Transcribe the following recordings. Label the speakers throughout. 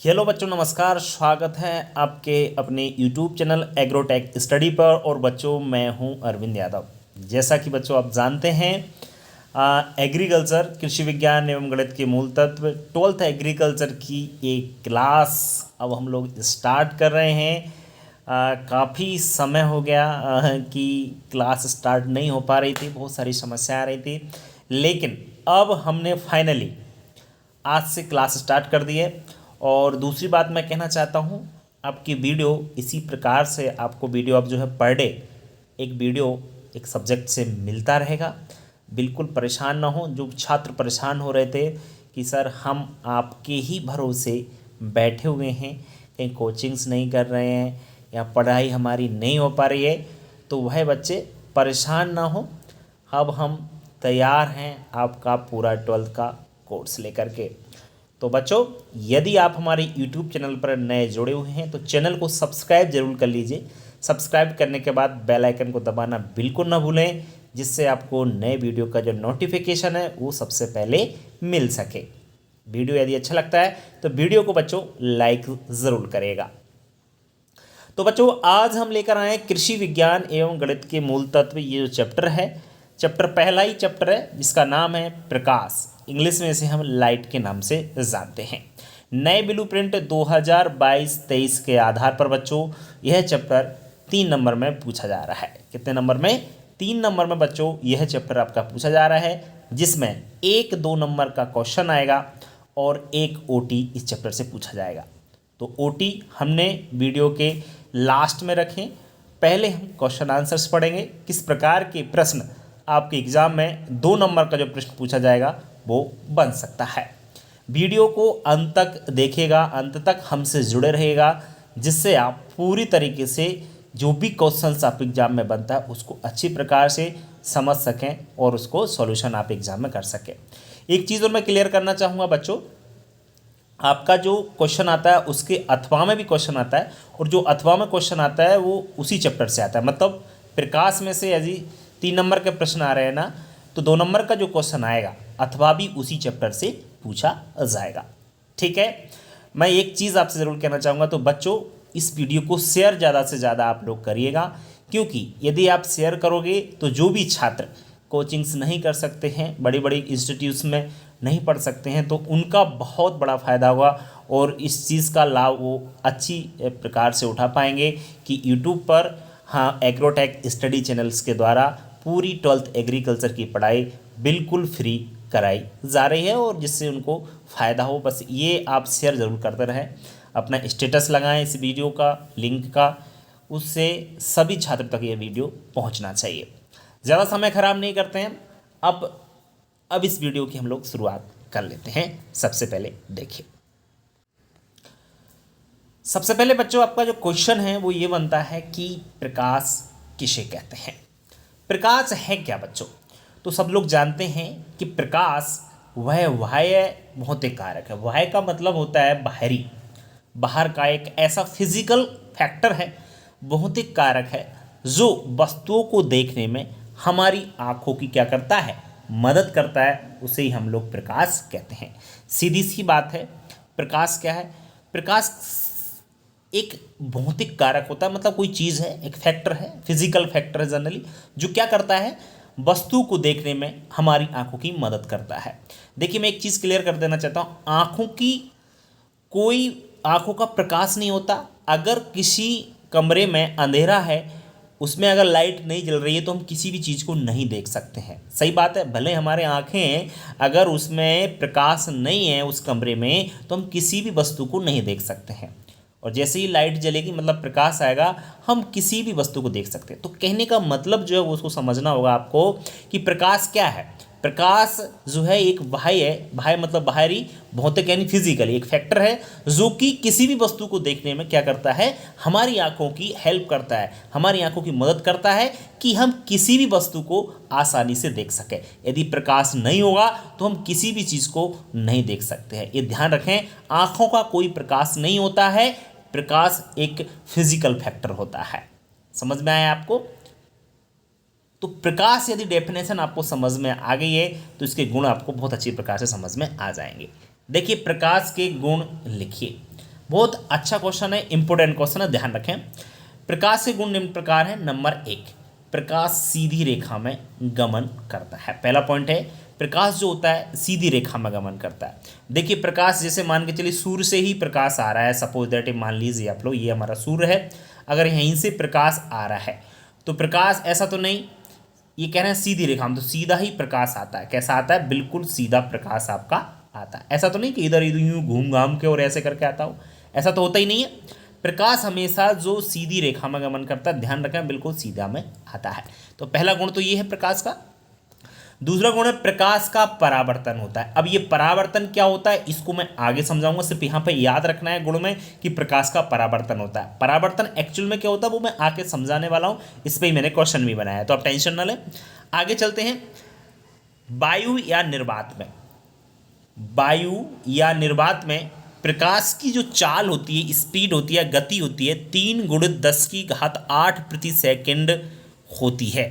Speaker 1: Hello बच्चों, नमस्कार। स्वागत है आपके अपने यूट्यूब चैनल एग्रोटेक स्टडी पर। और बच्चों, मैं हूं अरविंद यादव। जैसा कि बच्चों आप जानते हैं, एग्रीकल्चर कृषि विज्ञान एवं गणित के मूल तत्व 12th एग्रीकल्चर की एक क्लास अब हम लोग स्टार्ट कर रहे हैं। काफ़ी समय हो गया कि क्लास स्टार्ट नहीं हो पा रही थी, बहुत सारी समस्या आ रही थी, लेकिन अब हमने फाइनली आज से क्लास स्टार्ट कर दी है। और दूसरी बात मैं कहना चाहता हूँ, आपकी वीडियो इसी प्रकार से आपको वीडियो अब जो है पर डे एक वीडियो एक सब्जेक्ट से मिलता रहेगा। बिल्कुल परेशान ना हो। जो छात्र परेशान हो रहे थे कि सर हम आपके ही भरोसे बैठे हुए हैं, कहीं कोचिंग्स नहीं कर रहे हैं या पढ़ाई हमारी नहीं हो पा रही है, तो वह बच्चे परेशान ना हो। अब हम तैयार हैं आपका पूरा 12th का कोर्स लेकर के। तो बच्चों, यदि आप हमारे YouTube चैनल पर नए जुड़े हुए हैं तो चैनल को सब्सक्राइब जरूर कर लीजिए। सब्सक्राइब करने के बाद बेल आइकन को दबाना बिल्कुल ना भूलें, जिससे आपको नए वीडियो का जो नोटिफिकेशन है वो सबसे पहले मिल सके। वीडियो यदि अच्छा लगता है तो वीडियो को बच्चों लाइक ज़रूर करेगा। तो बच्चों, आज हम लेकर आए हैं कृषि विज्ञान एवं गणित के मूल तत्व। ये जो चैप्टर है, चैप्टर पहला ही चैप्टर है जिसका नाम है प्रकाश। इंग्लिश में इसे हम लाइट के नाम से जानते हैं। नए ब्लूप्रिंट 2022-23 के आधार पर बच्चों यह चैप्टर 3 नंबर में पूछा जा रहा है। कितने नंबर में? 3 नंबर में बच्चों यह चैप्टर आपका पूछा जा रहा है, जिसमें 1-2 नंबर का क्वेश्चन आएगा और एक ओटी इस चैप्टर से पूछा जाएगा। तो ओटी हमने वीडियो के लास्ट में रखें। पहले हम क्वेश्चन आंसर्स पढ़ेंगे, किस प्रकार के प्रश्न आपके एग्जाम में 2 नंबर का जो प्रश्न पूछा जाएगा वो बन सकता है। वीडियो को अंत तक देखिएगा, अंत तक हमसे जुड़े रहेगा, जिससे आप पूरी तरीके से जो भी क्वेश्चंस आप एग्जाम में बनता है उसको अच्छी प्रकार से समझ सकें और उसको सॉल्यूशन आप एग्जाम में कर सकें। एक चीज़ और मैं क्लियर करना चाहूँगा बच्चों, आपका जो क्वेश्चन आता है उसके अथवा में भी क्वेश्चन आता है, और जो अथवा में क्वेश्चन आता है वो उसी चैप्टर से आता है। मतलब प्रकाश में से यदि 3 नंबर के प्रश्न आ रहे हैं ना, तो 2 नंबर का जो क्वेश्चन आएगा अथवा भी उसी चैप्टर से पूछा जाएगा। ठीक है। मैं एक चीज़ आपसे ज़रूर कहना चाहूँगा, तो बच्चों इस वीडियो को शेयर ज़्यादा से ज़्यादा आप लोग करिएगा, क्योंकि यदि आप शेयर करोगे तो जो भी छात्र कोचिंग्स नहीं कर सकते हैं, बड़ी बड़ी इंस्टीट्यूट्स में नहीं पढ़ सकते हैं, तो उनका बहुत बड़ा फ़ायदा होगा और इस चीज़ का लाभ वो अच्छी प्रकार से उठा पाएंगे कि यूट्यूब पर एग्रोटेक स्टडी चैनल्स के द्वारा पूरी 12th एग्रीकल्चर की पढ़ाई बिल्कुल फ्री कराई जा रही है, और जिससे उनको फ़ायदा हो। बस ये आप शेयर ज़रूर करते रहें, अपना स्टेटस लगाएं इस वीडियो का, लिंक का, उससे सभी छात्र तक ये वीडियो पहुंचना चाहिए। ज़्यादा समय खराब नहीं करते हैं, अब इस वीडियो की हम लोग शुरुआत कर लेते हैं। सबसे पहले देखिए, सबसे पहले बच्चों आपका जो क्वेश्चन है वो ये बनता है कि प्रकाश किसे कहते हैं। प्रकाश है क्या बच्चों? तो सब लोग जानते हैं कि प्रकाश वह बाह्य भौतिक कारक है। बाह्य का मतलब होता है बाहरी, बाहर का एक ऐसा फिजिकल फैक्टर है, भौतिक कारक है, जो वस्तुओं को देखने में हमारी आंखों की क्या करता है, मदद करता है। उसे ही हम लोग प्रकाश कहते हैं। सीधी सी बात है। प्रकाश क्या है? प्रकाश एक भौतिक कारक होता है, मतलब कोई चीज़ है, एक फैक्टर है, फिजिकल फैक्टर है जनरली, जो क्या करता है, वस्तु को देखने में हमारी आंखों की मदद करता है। देखिए, मैं एक चीज़ क्लियर कर देना चाहता हूँ, आंखों का प्रकाश नहीं होता। अगर किसी कमरे में अंधेरा है, उसमें अगर लाइट नहीं जल रही है, तो हम किसी भी चीज़ को नहीं देख सकते हैं। सही बात है। भले हमारे आंखें अगर उसमें प्रकाश नहीं है उस कमरे में, तो हम किसी भी वस्तु को नहीं देख सकते हैं। और जैसे ही लाइट जलेगी, मतलब प्रकाश आएगा, हम किसी भी वस्तु को देख सकते हैं। तो कहने का मतलब जो है वो उसको समझना होगा आपको कि प्रकाश क्या है। प्रकाश जो है एक बाह्य मतलब बाहरी, भौतिक यानी फिजिकल एक फैक्टर है, जो कि किसी भी वस्तु को देखने में क्या करता है, हमारी आंखों की हेल्प करता है, हमारी आंखों की मदद करता है कि हम किसी भी वस्तु को आसानी से देख सकें। यदि प्रकाश नहीं होगा तो हम किसी भी चीज़ को नहीं देख सकते हैं। ये ध्यान रखें, आंखों का कोई प्रकाश नहीं होता है, प्रकाश एक फिजिकल फैक्टर होता है। समझ में आया आपको? तो प्रकाश यदि डेफिनेशन आपको समझ में आ गई है तो इसके गुण आपको बहुत अच्छी प्रकार से समझ में आ जाएंगे। देखिए, प्रकाश के गुण लिखिए। बहुत अच्छा क्वेश्चन है, इंपोर्टेंट क्वेश्चन है, ध्यान रखें। प्रकाश के गुण निम्न प्रकार है। नंबर 1, प्रकाश सीधी रेखा में गमन करता है। पहला पॉइंट है, प्रकाश जो होता है सीधी रेखा में गमन करता है। देखिए प्रकाश जैसे मान के चलिए सूर्य से ही प्रकाश आ रहा है, सपोज दैट मान लीजिए आप लोग ये हमारा सूर्य है, अगर यहीं से प्रकाश आ रहा है तो प्रकाश ऐसा तो नहीं, ये कह रहे हैं सीधी रेखा में, तो सीधा ही प्रकाश आता है। कैसा आता है? बिल्कुल सीधा प्रकाश आपका आता है। ऐसा तो नहीं कि इधर इधर यूँ घूम घाम के और ऐसे करके आता हो, ऐसा तो होता ही नहीं है। प्रकाश हमेशा जो सीधी रेखा में गमन करता है, ध्यान रखें, बिल्कुल सीधा में आता है। तो पहला गुण तो ये है प्रकाश का। दूसरा गुण है प्रकाश का परावर्तन होता है। अब ये परावर्तन क्या होता है इसको मैं आगे समझाऊंगा, सिर्फ यहाँ पे याद रखना है गुण में कि प्रकाश का परावर्तन होता है। परावर्तन एक्चुअल में क्या होता है वो मैं आगे समझाने वाला हूँ, इस पर ही मैंने क्वेश्चन भी बनाया है, तो आप टेंशन ना लें। आगे चलते हैं। वायु या निर्वात में, वायु या निर्वात में प्रकाश की जो चाल होती है, स्पीड होती है, गति होती है 3×10⁸ प्रति सेकंड होती है।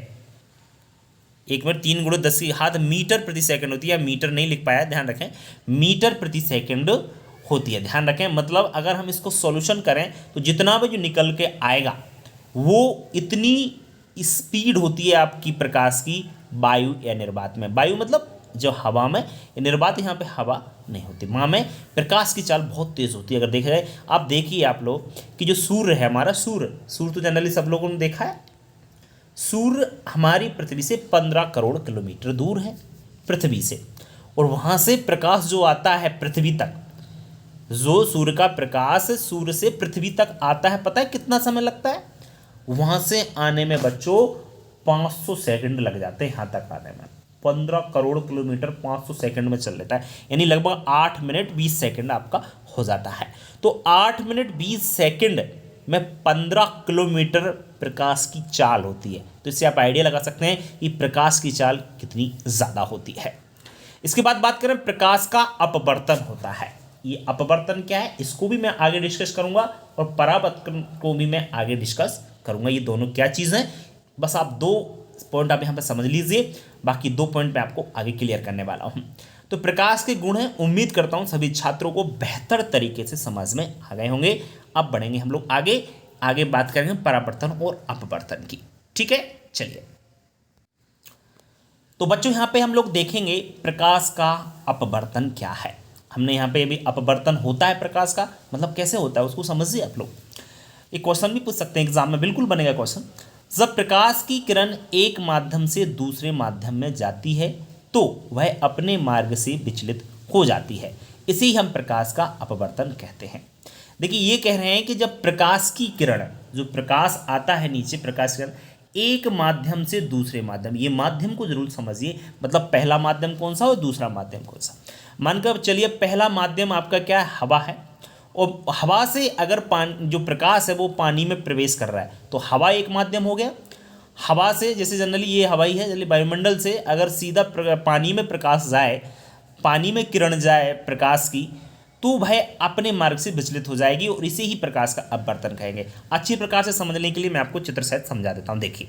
Speaker 1: एक मिनट, 3×10 मीटर प्रति सेकंड होती है, मीटर नहीं लिख पाया, ध्यान रखें, मीटर प्रति सेकंड होती है। ध्यान रखें, मतलब अगर हम इसको सॉल्यूशन करें तो जितना भी जो निकल के आएगा वो इतनी स्पीड होती है आपकी प्रकाश की वायु या निर्वात में। वायु मतलब जो हवा में, निर्वात यहाँ पे हवा नहीं होती, वहाँ में प्रकाश की चाल बहुत तेज होती है। अगर देखा जाए, आप देखिए आप लोग कि जो सूर्य है हमारा, सूर्य तो जनरली सब लोगों ने देखा है, सूर्य हमारी पृथ्वी से 15 करोड़ किलोमीटर दूर है पृथ्वी से, और वहाँ से प्रकाश जो आता है पृथ्वी तक, जो सूर्य का प्रकाश सूर्य से पृथ्वी तक आता है, पता है कितना समय लगता है? वहाँ से आने में बच्चों 500 सेकंड लग जाते हैं। यहाँ तक आने में 15 करोड़ किलोमीटर 500 सेकंड में चल लेता है, यानी लगभग 8 मिनट 20 सेकंड आपका हो जाता है। तो 8 मिनट 20 सेकंड में 15 किलोमीटर प्रकाश की चाल होती है। तो इससे आप आइडिया लगा सकते हैं कि प्रकाश की चाल कितनी ज़्यादा होती है। इसके बाद बात करें, प्रकाश का अपवर्तन होता है। ये अपवर्तन क्या है इसको भी मैं आगे डिस्कस करूंगा, और परावर्तन को भी मैं आगे डिस्कस करूंगा। ये दोनों क्या चीज़ हैं, बस आप 2 पॉइंट आप यहाँ पे समझ लीजिए, बाकी 2 पॉइंट मैं आपको आगे क्लियर करने वाला हूँ। तो प्रकाश के गुण हैं, उम्मीद करता हूँ सभी छात्रों को बेहतर तरीके से समझ में आ गए होंगे। अब बढ़ेंगे हम लोग आगे बात करेंगे परावर्तन और अपवर्तन की, ठीक है। चलिए, तो बच्चों यहाँ पे हम लोग देखेंगे प्रकाश का अपवर्तन क्या है। हमने यहाँ पे अभी अपवर्तन होता है प्रकाश का, मतलब कैसे होता है उसको समझिए आप लोग। एक क्वेश्चन भी पूछ सकते हैं एग्जाम में, बिल्कुल बनेगा क्वेश्चन। जब प्रकाश की किरण एक माध्यम से दूसरे माध्यम में जाती है तो वह अपने मार्ग से विचलित हो जाती है, इसे ही हम प्रकाश का अपवर्तन कहते हैं। देखिए ये कह रहे हैं कि जब प्रकाश की किरण, जो प्रकाश आता है नीचे, प्रकाश किरण एक माध्यम से दूसरे माध्यम, ये माध्यम को जरूर समझिए, मतलब पहला माध्यम कौन सा और दूसरा माध्यम कौन सा। मानकर चलिए पहला माध्यम आपका क्या है, हवा है, और हवा से अगर पानी, जो प्रकाश है वो पानी में प्रवेश कर रहा है, तो हवा एक माध्यम हो गया। हवा से, जैसे जनरली ये हवा ही है, चलिए वायुमंडल से अगर सीधा पानी में प्रकाश जाए, पानी में किरण जाए प्रकाश की, तो वह अपने मार्ग से विचलित हो जाएगी, और इसे ही प्रकाश का अपवर्तन कहेंगे। अच्छी प्रकार से समझने के लिए मैं आपको चित्र सहित समझा देता हूँ। देखिए,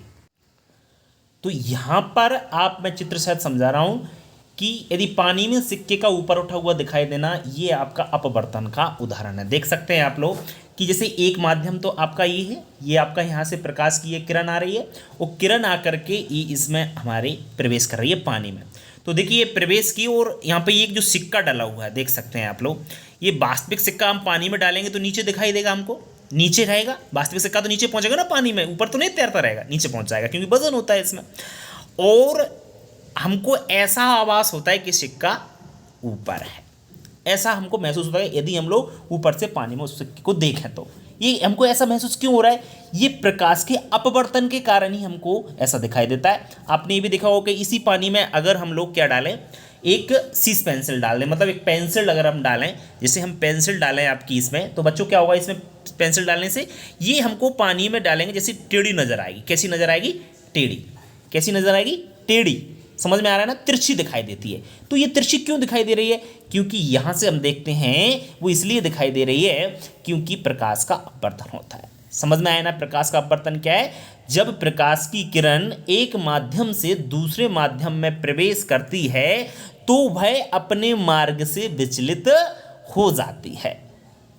Speaker 1: तो यहाँ पर मैं चित्र सहित समझा रहा हूँ कि यदि पानी में सिक्के का ऊपर उठा हुआ दिखाई देना, ये आपका अपवर्तन का उदाहरण है। देख सकते हैं आप लोग कि जैसे एक माध्यम तो आपका ये है, ये आपका यहाँ से प्रकाश की ये किरण आ रही है, वो किरण आकर के ये इसमें हमारे प्रवेश कर रही है पानी में। तो देखिए ये प्रवेश की, और यहाँ पे एक जो सिक्का डाला हुआ है देख सकते हैं आप लोग, ये वास्तविक सिक्का हम पानी में डालेंगे तो नीचे दिखाई देगा, हमको नीचे रहेगा। वास्तविक सिक्का तो नीचे पहुँचेगा ना पानी में, ऊपर तो नहीं तैरता रहेगा, नीचे पहुँच जाएगा क्योंकि वजन होता है इसमें। और हमको ऐसा आभास होता है कि सिक्का ऊपर है, ऐसा हमको महसूस होता है यदि हम लोग ऊपर से पानी में उस सिक्के को देखें। तो ये हमको ऐसा महसूस क्यों हो रहा है, ये प्रकाश के अपवर्तन के कारण ही हमको ऐसा दिखाई देता है। आपने ये भी देखा होगा कि इसी पानी में अगर हम लोग क्या डालें, एक सीस पेंसिल डाल दें, मतलब एक पेंसिल अगर हम डालें, जैसे हम पेंसिल डालें आपकी इसमें, तो बच्चों क्या होगा, इसमें पेंसिल डालने से ये हमको पानी में डालेंगे जैसे टेढ़ी नजर आएगी। कैसी नजर आएगी, टेढ़ी। कैसी नजर आएगी, टेढ़ी। समझ में आ रहा है ना, तिरछी दिखाई देती है। तो ये तिरछी क्यों दिखाई दे रही है, क्योंकि यहाँ से हम देखते हैं वो इसलिए दिखाई दे रही है क्योंकि प्रकाश का अपवर्तन होता है। समझ में आया ना, प्रकाश का अपवर्तन क्या है, जब प्रकाश की किरण एक माध्यम से दूसरे माध्यम में प्रवेश करती है तो वह अपने मार्ग से विचलित हो जाती है।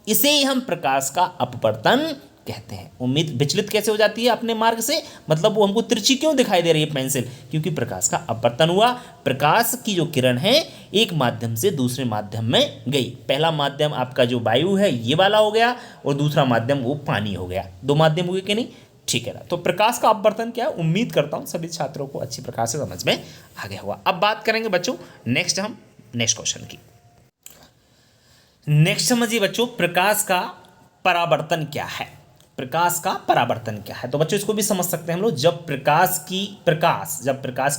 Speaker 1: इसे ही हम प्रकाश का अपवर्तन कहते हैं। उम्मीद विचलित कैसे हो जाती है अपने मार्ग से, मतलब वो हमको तिरछी क्यों दिखाई दे रही है पेंसिल, क्योंकि प्रकाश का अपवर्तन हुआ। प्रकाश की जो किरण है एक माध्यम से दूसरे माध्यम में गई। पहला माध्यम आपका जो वायु है ये वाला हो गया, और दूसरा माध्यम वो पानी हो गया। दो माध्यम हुए कि नहीं, ठीक है ना। तो प्रकाश का अपवर्तन क्या है, उम्मीद करता हूँ सभी छात्रों को अच्छी प्रकार से समझ में आ गया होगा। अब बात करेंगे बच्चों नेक्स्ट क्वेश्चन की। नेक्स्ट समझिए बच्चों, प्रकाश का परावर्तन क्या है। प्रकाश का परावर्तन क्या है, तो बच्चों इसको भी समझ सकते हैं हम लोग। जब प्रकाश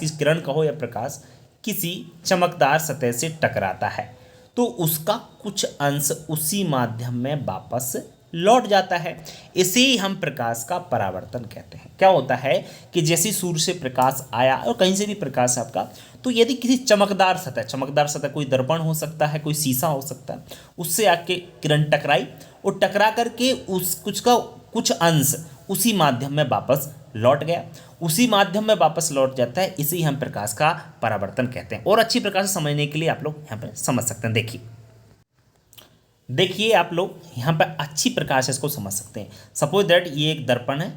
Speaker 1: की किरण कहो या प्रकाश किसी चमकदार सतह से टकराता है तो उसका कुछ अंश उसी माध्यम में वापस लौट जाता है। इसे ही हम प्रकाश का परावर्तन कहते हैं। क्या होता है कि जैसे सूर्य से प्रकाश आया और कहीं से भी प्रकाश आपका, तो यदि किसी चमकदार सतह कोई दर्पण हो सकता है, कोई शीशा हो सकता है, उससे आके किरण टकराई और टकरा करके कुछ अंश उसी माध्यम में वापस लौट गया, उसी माध्यम में वापस लौट जाता है। इसे ही हम प्रकाश का परावर्तन कहते हैं। और अच्छी प्रकार से समझने के लिए आप लोग यहाँ पर समझ सकते हैं। देखिए आप लोग यहाँ पर अच्छी प्रकार से इसको समझ सकते हैं। सपोज दैट ये एक दर्पण है,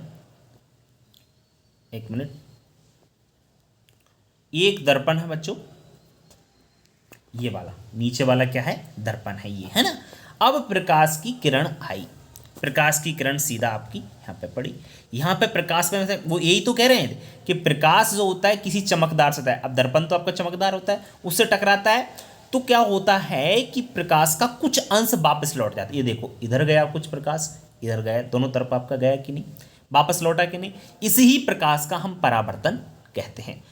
Speaker 1: एक मिनट, ये एक दर्पण है बच्चों, ये वाला नीचे वाला क्या है, दर्पण है, ये है ना। अब प्रकाश की किरण आई, प्रकाश की किरण सीधा आपकी यहाँ पे पड़ी। यहाँ पे प्रकाश में वो यही तो कह रहे हैं कि प्रकाश जो होता है किसी चमकदार सतह, अब दर्पण तो आपका चमकदार होता है, उससे टकराता है तो क्या होता है कि प्रकाश का कुछ अंश वापस लौट जाता है। ये देखो इधर गया कुछ प्रकाश, इधर गया, दोनों तरफ आपका गया कि नहीं, वापस लौटा कि नहीं। इसी ही प्रकाश का हम परावर्तन कहते हैं।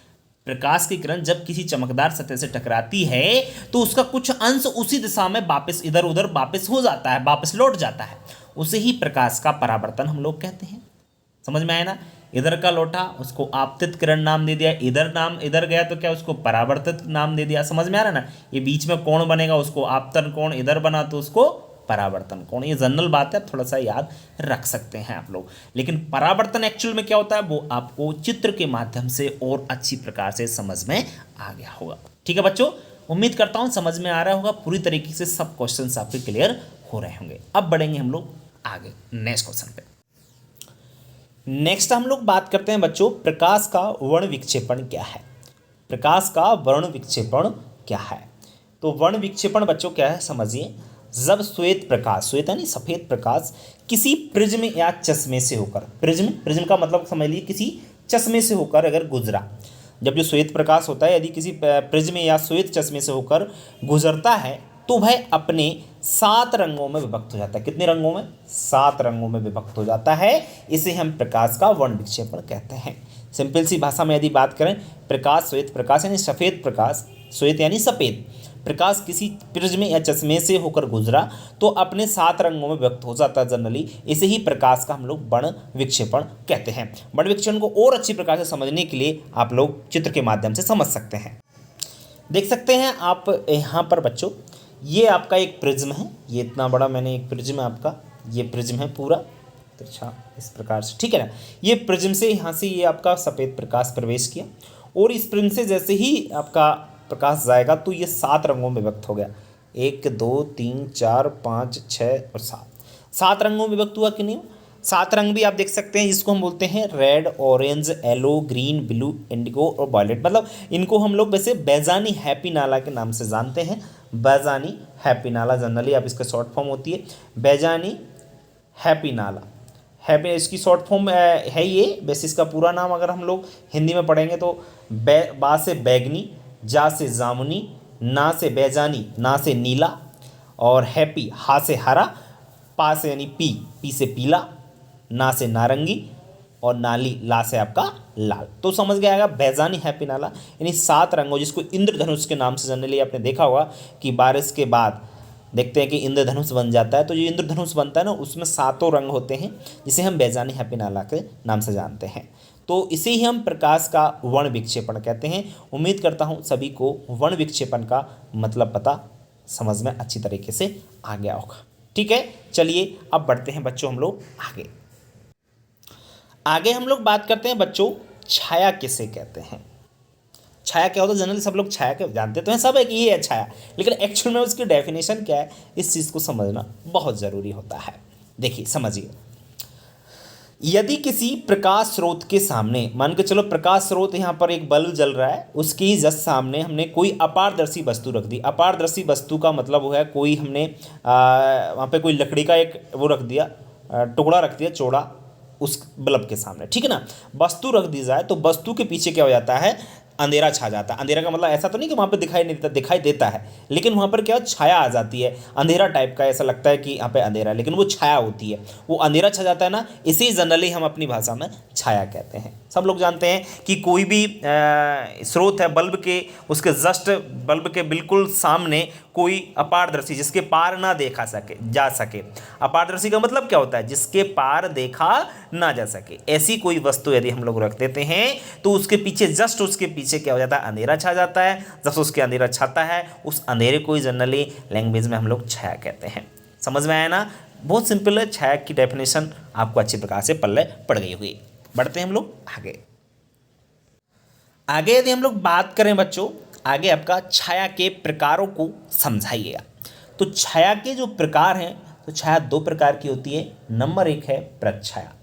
Speaker 1: प्रकाश की किरण जब किसी चमकदार सतह से टकराती है तो उसका कुछ अंश उसी दिशा में वापस इधर उधर वापस हो जाता है, वापस लौट जाता है। उसे ही प्रकाश का परावर्तन हम लोग कहते हैं। समझ में आया ना। इधर का लौटा उसको आपतित किरण नाम दे दिया, इधर गया तो क्या उसको परावर्तित नाम दे दिया। समझ में आ रहा है ना। ये बीच में कोण बनेगा उसको आपतन कोण, इधर बना तो उसको परावर्तन कोण। ये जनरल बात है, थोड़ा सा याद रख सकते हैं आप लोग। लेकिन परावर्तन एक्चुअल में क्या होता है वो आपको चित्र के माध्यम से और अच्छी प्रकार से समझ में आ गया होगा। ठीक है बच्चों, उम्मीद करता हूं समझ में आ रहा होगा, पूरी तरीके से सब क्वेश्चंस आपके क्लियर हो रहे होंगे। अब बढ़ेंगे हम लोग आगे नेक्स्ट क्वेश्चन पे। नेक्स्ट हम लोग बात करते हैं बच्चों, प्रकाश का वर्ण विक्षेपण क्या है। प्रकाश का वर्ण विक्षेपण क्या है, तो वर्ण विक्षेपण बच्चों क्या है समझिए। जब श्वेत प्रकाश, श्वेत यानी सफेद प्रकाश, किसी प्रिज्म या चश्मे से होकर, प्रिज्म का मतलब समझ लीजिए किसी चश्मे से होकर अगर गुजरा। जब जो श्वेत प्रकाश होता है यदि किसी प्रिज्म या श्वेत चश्मे से होकर गुजरता है तो वह अपने 7 रंगों में विभक्त हो जाता है। कितने रंगों में, 7 रंगों में विभक्त हो जाता है। इसे हम प्रकाश का वर्ण विक्षेपण कहते हैं। सिंपल सी भाषा में यदि बात करें, प्रकाश, श्वेत प्रकाश यानी सफेद प्रकाश, श्वेत यानी सफेद प्रकाश किसी प्रिज्म या चश्मे से होकर गुजरा तो अपने 7 रंगों में व्यक्त हो जाता है जनरली। इसे ही प्रकाश का हम लोग वर्ण विक्षेपण कहते हैं। वर्ण विक्षेपण को और अच्छी प्रकार से समझने के लिए आप लोग चित्र के माध्यम से समझ सकते हैं। देख सकते हैं आप यहाँ पर बच्चों, ये आपका एक प्रिज्म है, ये इतना बड़ा मैंने एक प्रिज्म है आपका, ये प्रिज्म है पूरा अच्छा इस प्रकार से, ठीक है ना। ये प्रिज्म से यहाँ से ये आपका सफ़ेद प्रकाश प्रवेश किया और इस प्रिज्म से जैसे ही आपका प्रकाश जाएगा तो ये 7 रंगों में विभक्त हो गया। 1 2 3 4 5 6 और 7 रंगों में विभक्त हुआ कि नहीं। 7 रंग भी आप देख सकते हैं, जिसको हम बोलते हैं red, orange, yellow, green, blue, Indigo और वायलेट। मतलब इनको हम लोग वैसे बैजानी हैप्पी नाला के नाम से जानते हैं। बैजानी हैप्पी नाला जनरली आप इसका शॉर्ट फॉर्म होती है बैजानी हैप्पी नाला। हैप्पी इसकी शॉर्ट फॉर्म है ये। वैसे इसका पूरा नाम अगर हम लोग हिंदी में पढ़ेंगे तो बा से बैगनी, जा से जामुनी, ना से बैजानी, ना से नीला, और हैप्पी हा से हरा, पा से यानी पी से पीला, ना से नारंगी, और नाली ला से आपका लाल। तो समझ गया आएगा बैजानी हैप्पी नाला यानी 7 रंगों, जिसको इंद्रधनुष के नाम से जनरली आपने देखा होगा कि बारिश के बाद देखते हैं कि इंद्रधनुष बन जाता है। तो जो इंद्रधनुष बनता है ना उसमें 7 रंग होते हैं, जिसे हम बैजानी हैप्पी नाला के नाम से जानते हैं। तो इसे ही हम प्रकाश का वर्ण विक्षेपण कहते हैं। उम्मीद करता हूँ सभी को वर्ण विक्षेपण का मतलब पता समझ में अच्छी तरीके से आ गया होगा। ठीक है, चलिए अब बढ़ते हैं बच्चों हम लोग आगे हम लोग बात करते हैं बच्चों छाया किसे कहते हैं। छाया क्या होता है, जनरली सब लोग छाया के जानते तो हैं सब है कि ये है छाया, लेकिन एक्चुअल में उसकी डेफिनेशन क्या है, इस चीज़ को समझना बहुत ज़रूरी होता है। देखिए समझिए, यदि किसी प्रकाश स्रोत के सामने, मान के चलो प्रकाश स्रोत यहाँ पर एक बल्ब जल रहा है, उसके जस्ट सामने हमने कोई अपारदर्शी वस्तु रख दी। अपारदर्शी वस्तु का मतलब वो है कोई हमने वहाँ पे कोई लकड़ी का एक वो रख दिया, टुकड़ा रख दिया चौड़ा उस बल्ब के सामने, ठीक है ना। वस्तु रख दी जाए तो वस्तु के पीछे क्या हो जाता है, अंधेरा छा जाता है। अंधेरा का मतलब ऐसा तो नहीं कि वहाँ पे दिखाई नहीं देता, दिखाई देता है, लेकिन वहाँ पर क्या छाया आ जाती है, अंधेरा टाइप का, ऐसा लगता है कि यहाँ पे अंधेरा है लेकिन वो छाया होती है, वो अंधेरा छा जाता है ना, इसे जनरली हम अपनी भाषा में छाया कहते हैं। सब लोग जानते हैं कि कोई भी स्रोत है बल्ब के, उसके जस्ट बल्ब के बिल्कुल सामने कोई अपारदर्शी जिसके पार ना देखा सके जा सके। अपारदर्शी का मतलब क्या होता है, जिसके पार देखा ना जा सके। ऐसी कोई वस्तु यदि हम लोग रख देते हैं तो उसके पीछे जस्ट उसके पीछे क्या हो जाता है, अंधेरा छा जाता है। जब उसके अंधेरा छाता है, उस अंधेरे को जनरली लैंग्वेज में हम लोग छाया कहते हैं। समझ में आया ना, बहुत सिंपल है। छाया की डेफिनेशन आपको अच्छी प्रकार से पल्ले पड़ गई होगी। बढ़ते हैं हम लोग आगे। आगे यदि हम लोग बात करें बच्चों, आगे आपका छाया के प्रकारों को समझाइएगा। तो छाया के जो प्रकार हैं, तो छाया दो प्रकार की होती है। नंबर एक है प्रच्छाया।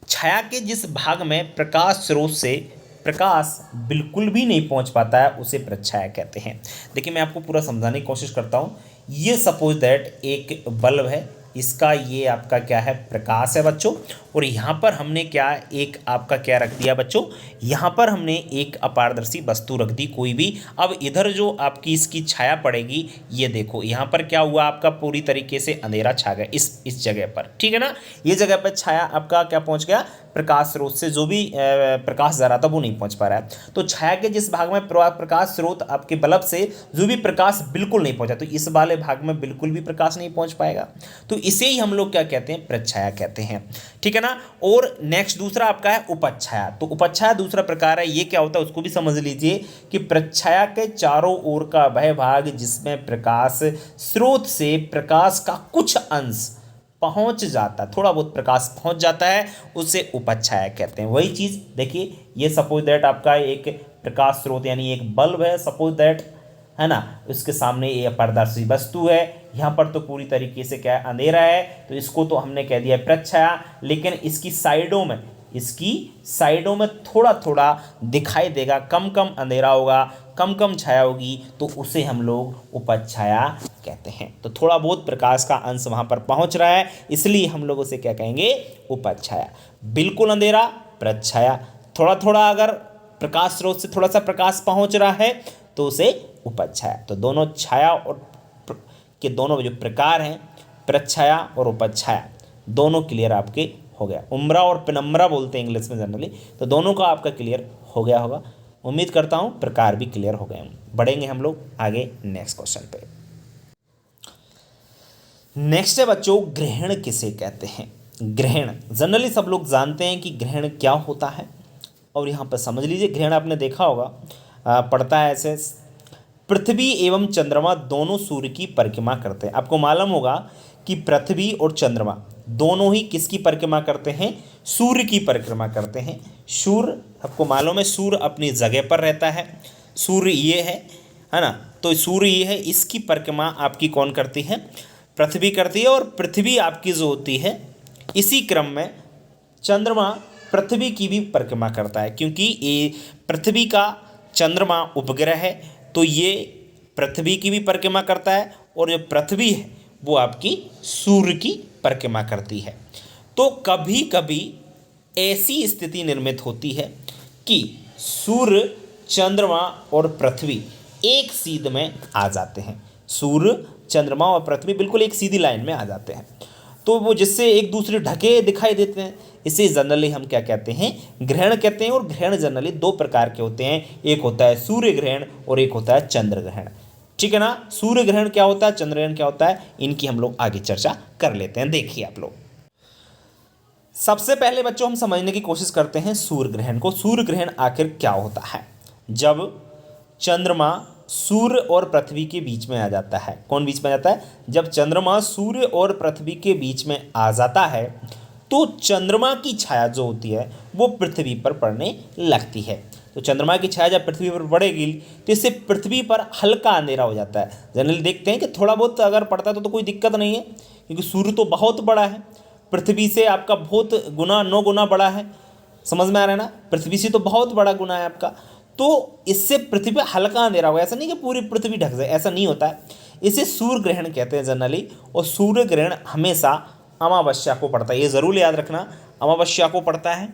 Speaker 1: छाया के जिस भाग में प्रकाश स्रोत से प्रकाश बिल्कुल भी नहीं पहुंच पाता है, उसे प्रच्छाया कहते हैं। देखिए मैं आपको पूरा समझाने की कोशिश करता हूं। ये सपोज दैट एक बल्ब है, इसका ये आपका क्या है, प्रकाश है बच्चों, और यहाँ पर हमने क्या एक आपका क्या रख दिया बच्चों, यहाँ पर हमने एक अपारदर्शी वस्तु रख दी कोई भी। अब इधर जो आपकी इसकी छाया पड़ेगी, ये देखो यहाँ पर क्या हुआ, आपका पूरी तरीके से अंधेरा छा गया इस जगह पर, ठीक है ना। ये जगह पर छाया आपका क्या पहुँच गया, प्रकाश स्रोत से जो भी प्रकाश जा रहा था वो नहीं पहुँच पा रहा है। तो छाया के जिस भाग में प्रकाश स्रोत आपके बल्ब से जो भी प्रकाश बिल्कुल नहीं पहुँचा, तो इस वाले भाग में बिल्कुल भी प्रकाश नहीं पहुँच पाएगा, तो इसे ही हम लोग क्या कहते हैं, प्रच्छाया कहते हैं, ठीक है ना। और नेक्स्ट दूसरा आपका है उपच्छाया। तो उपच्छाया दूसरा प्रकार है, ये क्या होता है उसको भी समझ लीजिए कि प्रच्छाया के चारों ओर का वह भाग जिसमें प्रकाश स्रोत से प्रकाश का कुछ अंश पहुंच जाता है, थोड़ा बहुत प्रकाश पहुंच जाता है, उसे उपच्छाया कहते हैं। वही चीज देखिए, ये सपोज दैट आपका एक प्रकाश स्रोत यानी एक बल्ब है, सपोज दैट है ना, उसके सामने ये अपारदर्शी वस्तु है, यहाँ पर तो पूरी तरीके से क्या है, अंधेरा है, तो इसको तो हमने कह दिया प्रच्छाया। लेकिन इसकी साइडों में थोड़ा थोड़ा दिखाई देगा, कम कम अंधेरा होगा, कम कम छाया होगी, तो उसे हम लोग उपच्छाया कहते हैं। तो थोड़ा बहुत प्रकाश का अंश वहाँ पर पहुँच रहा है, इसलिए हम लोग उसे क्या कहेंगे, उपच्छाया। बिल्कुल अंधेरा प्रच्छाया, थोड़ा थोड़ा अगर प्रकाश स्रोत से थोड़ा सा प्रकाश पहुँच रहा है तो उसे उपच्छाया। तो दोनों छाया और के दोनों जो प्रकार हैं, प्रच्छाया और उपच्छाया, दोनों क्लियर आपके हो गया। उम्रा और पेनम्बरा बोलते हैं इंग्लिश में जनरली, तो दोनों का आपका क्लियर हो गया होगा। उम्मीद करता हूँ प्रकार भी क्लियर हो गए। बढ़ेंगे हम लोग आगे नेक्स्ट क्वेश्चन पे। नेक्स्ट है बच्चों, ग्रहण किसे कहते हैं। ग्रहण जनरली सब लोग जानते हैं कि ग्रहण क्या होता है, और यहाँ पर समझ लीजिए, ग्रहण आपने देखा होगा, पढ़ता है ऐसे, पृथ्वी एवं चंद्रमा दोनों सूर्य की परिक्रमा करते हैं। आपको मालूम होगा कि पृथ्वी और चंद्रमा दोनों ही किसकी परिक्रमा करते हैं, सूर्य की परिक्रमा करते हैं। सूर्य आपको मालूम है, सूर्य अपनी जगह पर रहता है, सूर्य ये है ना, तो सूर्य ये है, इसकी परिक्रमा आपकी कौन करती है, पृथ्वी करती है। और पृथ्वी आपकी जो होती है, इसी क्रम में चंद्रमा पृथ्वी की भी परिक्रमा करता है, क्योंकि ये पृथ्वी का चंद्रमा उपग्रह है, तो ये पृथ्वी की भी परिक्रमा करता है, और जो पृथ्वी है वो आपकी सूर्य की परिक्रमा करती है। तो कभी कभी ऐसी स्थिति निर्मित होती है कि सूर्य, चंद्रमा और पृथ्वी एक सीध में आ जाते हैं। सूर्य, चंद्रमा और पृथ्वी बिल्कुल एक सीधी लाइन में आ जाते हैं, तो वो जिससे एक दूसरे ढके दिखाई देते हैं, इसे जनरली हम क्या कहते हैं, ग्रहण कहते हैं। और ग्रहण जनरली दो प्रकार के होते हैं, एक होता है सूर्य ग्रहण और एक होता है चंद्र ग्रहण, ठीक है ना। सूर्य ग्रहण क्या होता है, चंद्र ग्रहण क्या होता है, इनकी हम लोग आगे चर्चा कर लेते हैं। देखिए आप लोग, सबसे पहले बच्चों हम समझने की कोशिश करते हैं सूर्य ग्रहण को। सूर्य ग्रहण आखिर क्या होता है, जब चंद्रमा सूर्य और पृथ्वी के बीच में आ जाता है। कौन बीच में आ जाता है, जब चंद्रमा सूर्य और पृथ्वी के बीच में आ जाता है, तो चंद्रमा की छाया जो होती है वो पृथ्वी पर पड़ने लगती है। तो चंद्रमा की छाया जब पृथ्वी पर पड़ेगी तो इससे पृथ्वी पर हल्का अंधेरा हो जाता है। जनरली देखते हैं कि थोड़ा बहुत अगर पड़ता है तो कोई दिक्कत नहीं है, क्योंकि सूर्य तो बहुत बड़ा है, पृथ्वी से आपका बहुत गुना 9 गुना बड़ा है। समझ में आ रहा है ना, पृथ्वी से तो बहुत बड़ा गुना है आपका, तो इससे पृथ्वी पर हल्का अंधेरा होगा। ऐसा नहीं कि पूरी पृथ्वी ढक जाए, ऐसा नहीं होता है। इसे सूर्य ग्रहण कहते हैं जनरली, और सूर्य ग्रहण हमेशा अमावस्या को पड़ता है। ये ज़रूर याद रखना, अमावस्या को पड़ता है,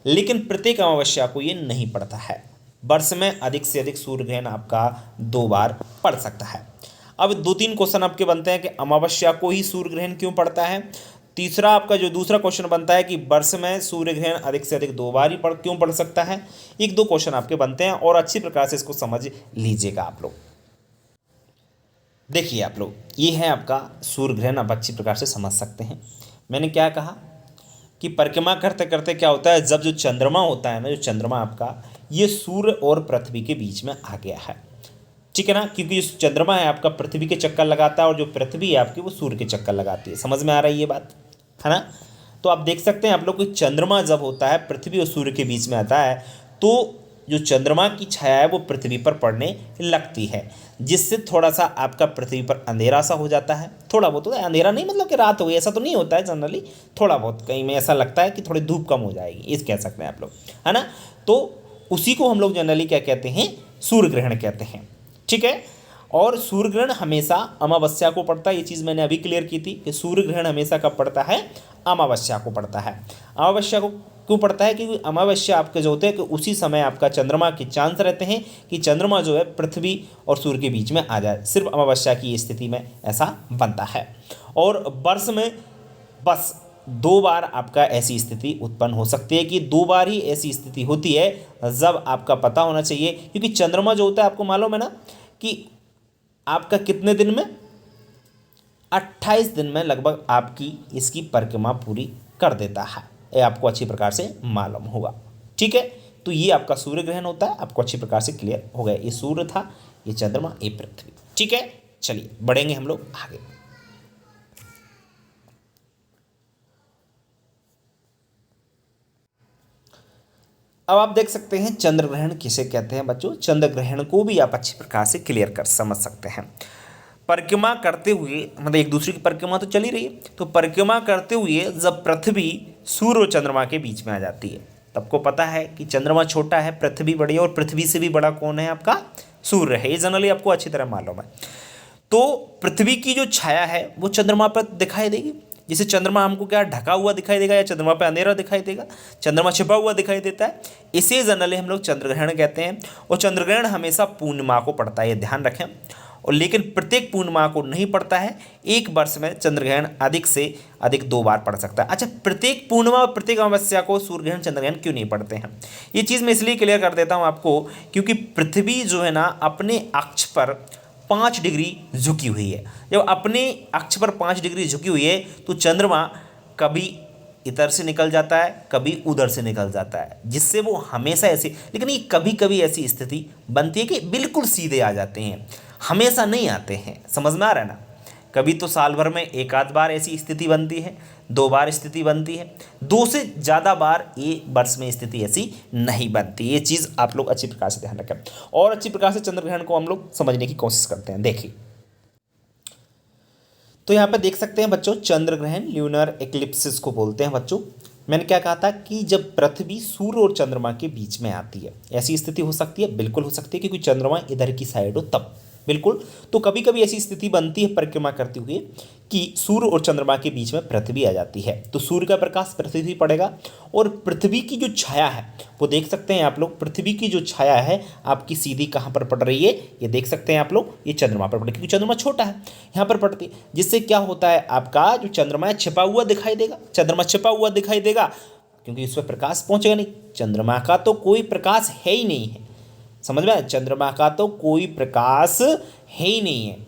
Speaker 1: लेकिन प्रत्येक अमावस्या को ये नहीं पड़ता है। वर्ष में अधिक से अधिक सूर्य ग्रहण आपका 2 बार पड़ सकता है। अब 2-3 क्वेश्चन आपके बनते हैं कि अमावस्या को ही सूर्य ग्रहण क्यों पड़ता है। तीसरा आपका जो दूसरा क्वेश्चन बनता है कि वर्ष में सूर्य ग्रहण अधिक से अधिक 2 बार ही क्यों पड़ सकता है। 1-2 क्वेश्चन आपके बनते हैं और अच्छी प्रकार से इसको समझ लीजिएगा आप लोग। देखिए आप लोग, ये है आपका सूर्य ग्रहण, आप अच्छी प्रकार से समझ सकते हैं। मैंने क्या कहा कि परिक्रमा करते करते क्या होता है, जब जो चंद्रमा होता है ना, जो चंद्रमा आपका ये सूर्य और पृथ्वी के बीच में आ गया है, ठीक है ना, क्योंकि जो चंद्रमा है आपका पृथ्वी के चक्कर लगाता है और जो पृथ्वी है आपकी वो सूर्य के चक्कर लगाती है। समझ में आ रहा है ये बात, है ना। तो आप देख सकते हैं आप लोग कि चंद्रमा जब होता है पृथ्वी और सूर्य के बीच में आता है, तो जो चंद्रमा की छाया है वो पृथ्वी पर पड़ने लगती है, जिससे थोड़ा सा आपका पृथ्वी पर अंधेरा सा हो जाता है। थोड़ा बहुत होता है, अंधेरा नहीं मतलब कि रात हो गई, ऐसा तो नहीं होता है जनरली, थोड़ा बहुत कहीं में ऐसा लगता है कि थोड़ी धूप कम हो जाएगी, इस कह सकते हैं आप लोग, है ना। तो उसी को हम लोग जनरली क्या कहते हैं, सूर्य ग्रहण कहते हैं, ठीक है। और सूर्य ग्रहण हमेशा अमावस्या को पड़ता है, ये चीज़ मैंने अभी क्लियर की थी कि सूर्य ग्रहण हमेशा कब पड़ता है, अमावस्या को पड़ता है। अमावस्या को क्यों पड़ता है, क्योंकि अमावस्या आपके जो होते हैं कि उसी समय आपका चंद्रमा के चांस रहते हैं कि चंद्रमा जो है पृथ्वी और सूर्य के बीच में आ जाए, सिर्फ अमावस्या की स्थिति में ऐसा बनता है। और वर्ष में बस 2 बार आपका ऐसी स्थिति उत्पन्न हो सकती है, कि 2 बार ही ऐसी स्थिति होती है जब आपका पता होना चाहिए, क्योंकि चंद्रमा जो होता है आपको मालूम है ना कि आपका कितने दिन में, 28 दिन में लगभग आपकी इसकी परिक्रमा पूरी कर देता है, ये आपको अच्छी प्रकार से मालूम होगा, ठीक है। तो ये आपका सूर्य ग्रहण होता है, आपको अच्छी प्रकार से क्लियर हो गया। ये सूर्य था, ये चंद्रमा, ये पृथ्वी, ठीक है। चलिए बढ़ेंगे हम लोग आगे। अब आप देख सकते हैं चंद्र ग्रहण किसे कहते हैं बच्चों। चंद्र ग्रहण को भी आप अच्छी प्रकार से क्लियर कर समझ सकते हैं। परिक्रमा करते हुए, मतलब एक दूसरे की परिक्रमा तो चल ही रही है, तो परिक्रमा करते हुए जब पृथ्वी सूर्य और चंद्रमा के बीच में आ जाती है, तब आपको पता है कि चंद्रमा छोटा है, पृथ्वी बड़ी है, और पृथ्वी से भी बड़ा कौन है आपका, सूर्य है। ये जनरली आपको अच्छी तरह मालूम है। तो पृथ्वी की जो छाया है वो चंद्रमा पर दिखाई देगी। जैसे चंद्रमा हमको क्या ढका हुआ दिखाई देगा, या चंद्रमा पे अंधेरा दिखाई देगा, चंद्रमा छिपा हुआ दिखाई देता है, इसे जनरली हम लोग चंद्रग्रहण कहते हैं। और चंद्रग्रहण हमेशा पूर्णिमा को पड़ता है, ये ध्यान रखें। और लेकिन प्रत्येक पूर्णिमा को नहीं पड़ता है, एक वर्ष में चंद्रग्रहण अधिक से अधिक 2 बार पड़ सकता है। अच्छा, प्रत्येक पूर्णिमा और प्रत्येक अमावस्या को सूर्यग्रहण चंद्रग्रहण क्यों नहीं पड़ते हैं, ये चीज़ मैं इसलिए क्लियर कर देता हूँ आपको, क्योंकि पृथ्वी जो है ना अपने अक्ष पर 5 डिग्री झुकी हुई है। जब अपने अक्ष पर 5 डिग्री झुकी हुई है तो चंद्रमा कभी इधर से निकल जाता है, कभी उधर से निकल जाता है, जिससे वो हमेशा ऐसी, लेकिन ये कभी कभी ऐसी स्थिति बनती है कि बिल्कुल सीधे आ जाते हैं, हमेशा नहीं आते हैं। समझ में आ रहा है ना। कभी तो साल भर में 1 आध बार ऐसी स्थिति बनती है, 2 बार स्थिति बनती है, 2 से ज़्यादा बार ये वर्ष में स्थिति ऐसी नहीं बनती। ये चीज़ आप लोग अच्छी प्रकार से ध्यान रखें और अच्छी प्रकार से चंद्रग्रहण को हम लोग समझने की कोशिश करते हैं। देखिए, तो यहाँ पे देख सकते हैं बच्चों, चंद्रग्रहण ल्यूनर एक्लिप्सिस को बोलते हैं बच्चों। मैंने क्या कहा था कि जब पृथ्वी सूर्य और चंद्रमा के बीच में आती है, ऐसी स्थिति हो सकती है, बिल्कुल हो सकती है, क्योंकि चंद्रमा इधर की साइड हो तब, बिल्कुल। तो कभी कभी ऐसी स्थिति बनती है परिक्रमा करते हुए कि सूर्य और चंद्रमा के बीच में पृथ्वी आ जाती है, तो सूर्य का प्रकाश पृथ्वी पड़ेगा और पृथ्वी की जो छाया है वो देख सकते हैं आप लोग। पृथ्वी की जो छाया है आपकी सीधी कहाँ पर पड़ रही है, ये देख सकते हैं आप लोग, ये चंद्रमा पर पड़ रही है, क्योंकि चंद्रमा छोटा है, यहाँ पर पड़ती है, जिससे क्या होता है आपका जो चंद्रमा है छिपा हुआ दिखाई देगा। चंद्रमा छिपा हुआ दिखाई देगा क्योंकि उस पर प्रकाश पहुँचेगा नहीं। चंद्रमा का तो कोई प्रकाश है ही नहीं है, समझ में आया। चंद्रमा का तो कोई प्रकाश है ही नहीं है,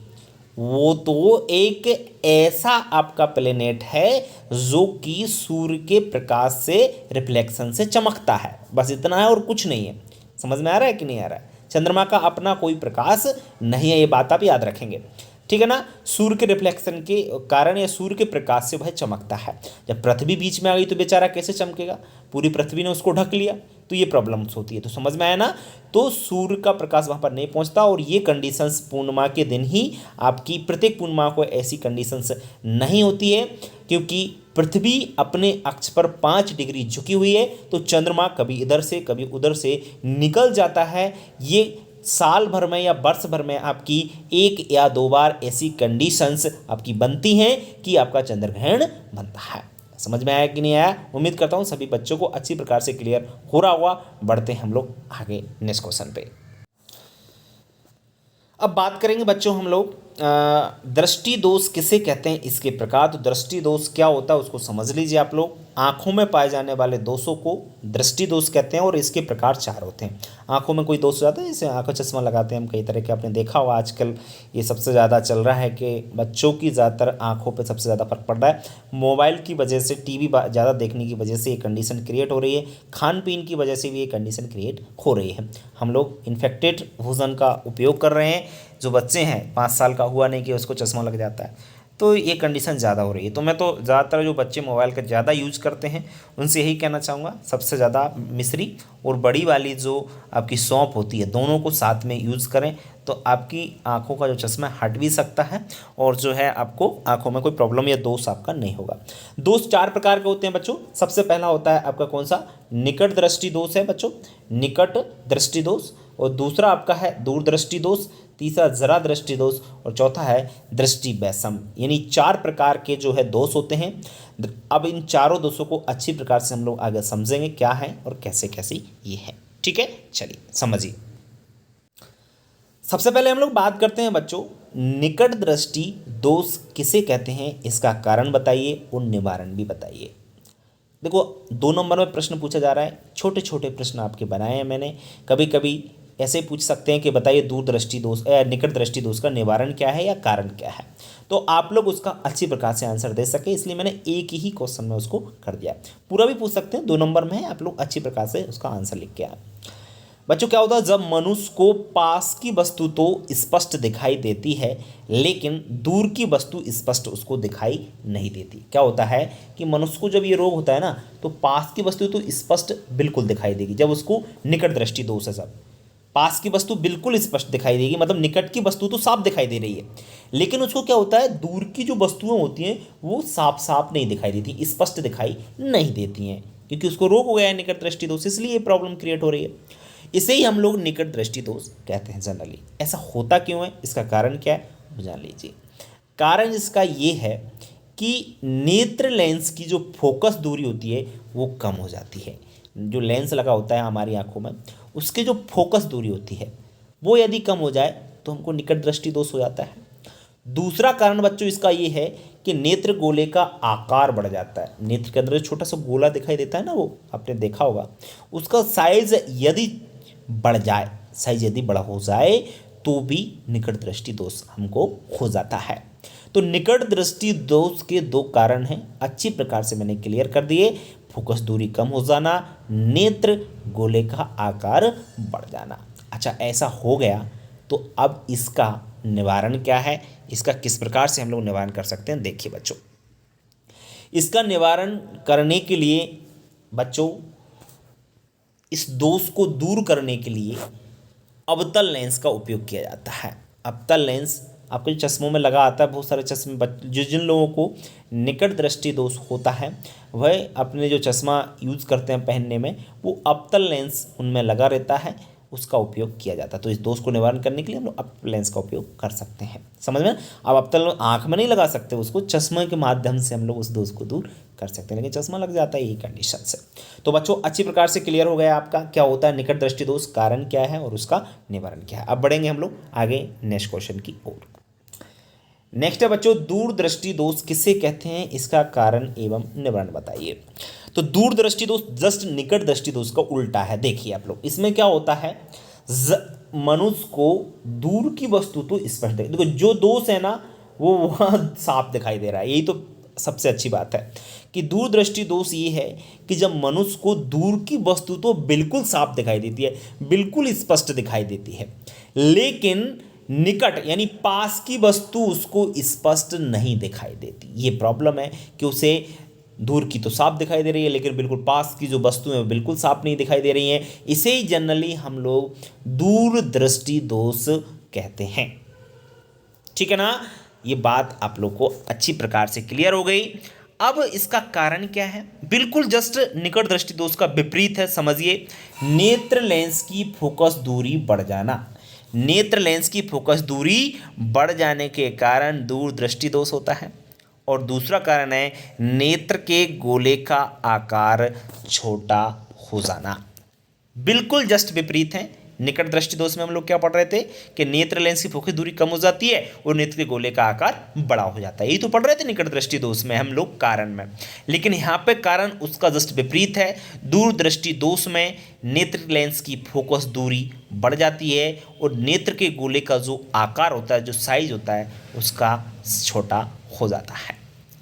Speaker 1: वो तो एक ऐसा आपका प्लेनेट है जो कि सूर्य के प्रकाश से रिफ्लेक्शन से चमकता है, बस इतना है और कुछ नहीं है। समझ में आ रहा है कि नहीं आ रहा है। चंद्रमा का अपना कोई प्रकाश नहीं है, ये बात आप याद रखेंगे। ठीक है ना। सूर्य के रिफ्लेक्शन के कारण या सूर्य के प्रकाश से वह चमकता है। जब पृथ्वी बीच में आ गई तो बेचारा कैसे चमकेगा, पूरी पृथ्वी ने उसको ढक लिया, तो ये प्रॉब्लम्स होती है। तो समझ में आया ना। तो सूर्य का प्रकाश वहाँ पर नहीं पहुँचता, और ये कंडीशंस पूर्णिमा के दिन ही आपकी, प्रत्येक पूर्णिमा को ऐसी कंडीशंस नहीं होती है, क्योंकि पृथ्वी अपने अक्ष पर 5 डिग्री झुकी हुई है, तो चंद्रमा कभी इधर से कभी उधर से निकल जाता है। ये साल भर में या वर्ष भर में आपकी 1 या 2 बार ऐसी कंडीशंस आपकी बनती हैं कि आपका चंद्र ग्रहण बनता है। समझ में आया कि नहीं आया। उम्मीद करता हूँ सभी बच्चों को अच्छी प्रकार से क्लियर हो रहा होगा। बढ़ते हैं हम लोग आगे नेक्स्ट क्वेश्चन पे। अब बात करेंगे बच्चों हम लोग दृष्टि दोष किसे कहते हैं, इसके प्रकार। तो दृष्टि दोष क्या होता है उसको समझ लीजिए आप लोग। आंखों में पाए जाने वाले दोषों को दृष्टि दोष कहते हैं, और इसके प्रकार 4 होते हैं। आंखों में कोई दोष हो जाता है, जैसे आंखों चश्मा लगाते हैं हम कई तरह के, आपने देखा होगा आजकल ये सबसे ज़्यादा चल रहा है कि बच्चों की ज़्यादातर आंखों पर सबसे ज़्यादा फर्क पड़ रहा है। मोबाइल की वजह से, टीवी ज़्यादा देखने की वजह से ये कंडीशन क्रिएट हो रही है। खान पीन की वजह से भी ये कंडीशन क्रिएट हो रही है। हम लोग इन्फेक्टेड भोजन का उपयोग कर रहे हैं। जो बच्चे हैं 5 साल का हुआ नहीं कि उसको चश्मा लग जाता है, तो ये कंडीशन ज़्यादा हो रही है। तो मैं तो ज़्यादातर जो बच्चे मोबाइल का ज़्यादा यूज़ करते हैं उनसे यही कहना चाहूँगा, सबसे ज़्यादा मिश्री और बड़ी वाली जो आपकी सौंफ होती है, दोनों को साथ में यूज़ करें, तो आपकी आंखों का जो चश्मा हट भी सकता है, और जो है आपको आंखों में कोई प्रॉब्लम या दोष आपका नहीं होगा। दोष 4 प्रकार के होते हैं बच्चों। सबसे पहला होता है आपका कौन सा, निकट दृष्टि दोष है बच्चों, निकट दृष्टि दोष। और दूसरा आपका है दूरदृष्टि दोष, तीसरा जरा दृष्टि दोष, और चौथा है दृष्टि वैषम। यानी 4 प्रकार के जो है दोष होते हैं। अब इन चारों दोषों को अच्छी प्रकार से हम लोग आगे समझेंगे क्या है और कैसे कैसे ये है। ठीक है, चलिए समझिए। सबसे पहले हम लोग बात करते हैं बच्चों, निकट दृष्टि दोष किसे कहते हैं, इसका कारण बताइए और निवारण भी बताइए। देखो 2 नंबर में प्रश्न पूछा जा रहा है, छोटे छोटे प्रश्न आपके बनाए हैं मैंने। कभी कभी ऐसे पूछ सकते हैं कि बताइए दूरदृष्टि दोष निकट दृष्टि दोष का निवारण क्या है या कारण क्या है, तो आप लोग उसका अच्छी प्रकार से आंसर दे सके, इसलिए मैंने एक ही क्वेश्चन में उसको कर दिया। पूरा भी पूछ सकते हैं, 2 नंबर में है, आप लोग अच्छी प्रकार से उसका आंसर लिख के आए। बच्चों क्या होता है, जब मनुष्य को पास की वस्तु तो स्पष्ट दिखाई देती है, लेकिन दूर की वस्तु स्पष्ट उसको दिखाई नहीं देती। क्या होता है कि मनुष्य को जब ये रोग होता है ना, तो पास की वस्तु तो स्पष्ट बिल्कुल दिखाई देगी, जब उसको निकट दृष्टि दोष है। सब पास की वस्तु बिल्कुल स्पष्ट दिखाई देगी, मतलब निकट की वस्तु तो साफ दिखाई दे रही है, लेकिन उसको क्या होता है, दूर की जो वस्तुएं होती हैं वो साफ साफ नहीं दिखाई देती, स्पष्ट दिखाई नहीं देती हैं, क्योंकि उसको रोग हो गया है निकट दृष्टि दोष, इसलिए ये प्रॉब्लम क्रिएट हो रही है। इसे ही हम लोग निकट दृष्टि दोष कहते हैं जनरली। ऐसा होता क्यों है, इसका कारण क्या है वो जान लीजिए। कारण इसका ये है कि नेत्र लेंस की जो फोकस दूरी होती है वो कम हो जाती है। जो लेंस लगा होता है हमारी आंखों में, उसकी जो फोकस दूरी होती है वो यदि कम हो जाए तो हमको निकट दृष्टि दोष हो जाता है। दूसरा कारण बच्चों इसका ये है कि नेत्र गोले का आकार बढ़ जाता है। नेत्र के अंदर जो छोटा सा गोला दिखाई देता है ना, वो आपने देखा होगा, उसका साइज यदि बढ़ जाए, साइज यदि बड़ा हो जाए तो भी निकट दृष्टि दोष हमको हो जाता है। तो निकट दृष्टि दोष के 2 कारण हैं, अच्छी प्रकार से मैंने क्लियर कर दिए। फोकस दूरी कम हो जाना, नेत्र गोले का आकार बढ़ जाना। अच्छा, ऐसा हो गया तो अब इसका निवारण क्या है, इसका किस प्रकार से हम लोग निवारण कर सकते हैं, देखिए बच्चों। इसका निवारण करने के लिए बच्चों, इस दोष को दूर करने के लिए अवतल लेंस का उपयोग किया जाता है। अवतल लेंस आपके चश्मों में लगा आता है, बहुत सारे चश्मे जिन लोगों को निकट दृष्टि दोष होता है वह अपने जो चश्मा यूज़ करते हैं पहनने में, वो अवतल लेंस उनमें लगा रहता है, उसका उपयोग किया जाता है। तो इस दोष को निवारण करने के लिए हम लोग अवतल लेंस का उपयोग कर सकते हैं। समझ में? अब अवतल आँख में नहीं लगा सकते, उसको चश्मे के माध्यम से हम लोग उस दोष को दूर कर सकते हैं, लेकिन चश्मा लग जाता है यही कंडीशन से। तो बच्चों अच्छी प्रकार से क्लियर हो गया आपका क्या होता है निकट दृष्टि दोष, कारण क्या है और उसका निवारण क्या है। अब बढ़ेंगे हम लोग आगे नेक्स्ट क्वेश्चन की ओर। नेक्स्ट है बच्चों, दूरदृष्टि दोष किसे कहते हैं, इसका कारण एवं निवारण बताइए। तो दूरदृष्टि दोष जस्ट निकट दृष्टि दोष का उल्टा है। देखिए आप लोग, इसमें क्या होता है, मनुष्य को दूर की वस्तु तो स्पष्ट देखो, जो दोष है ना वो वहाँ साफ दिखाई दे रहा है। यही तो सबसे अच्छी बात है कि दूरदृष्टि दोष ये है कि जब मनुष्य को दूर की वस्तु तो बिल्कुल साफ दिखाई देती है, बिल्कुल स्पष्ट दिखाई देती है, लेकिन जो दूर की वस्तु है निकट यानी पास की वस्तु उसको स्पष्ट नहीं दिखाई देती। ये प्रॉब्लम है कि उसे दूर की तो साफ दिखाई दे रही है लेकिन बिल्कुल पास की जो वस्तु है वो बिल्कुल साफ नहीं दिखाई दे रही हैं। इसे ही जनरली हम लोग दूरदृष्टि दोष कहते हैं। ठीक है ना, ये बात आप लोग को अच्छी प्रकार से क्लियर हो गई। अब इसका कारण क्या है? बिल्कुल जस्ट निकट दृष्टि दोष का विपरीत है। समझिए, नेत्र लेंस की फोकस दूरी बढ़ जाना। नेत्र लेंस की फोकस दूरी बढ़ जाने के कारण दूर दृष्टि दोष होता है। और दूसरा कारण है नेत्र के गोले का आकार छोटा हो जाना। बिल्कुल जस्ट विपरीत है। निकट दृष्टि दोष में हम लोग क्या पढ़ रहे थे कि नेत्र लेंस की फोकस दूरी कम हो जाती है और नेत्र के गोले का आकार बड़ा हो जाता है। यही तो पढ़ रहे थे निकट दृष्टि दोष में हम लोग कारण में। लेकिन यहाँ पे कारण उसका जस्ट विपरीत है। दूर दृष्टि दोष में नेत्र लेंस की फोकस दूरी बढ़ जाती है और नेत्र के गोले का जो आकार होता है, जो साइज होता है, उसका छोटा हो जाता है।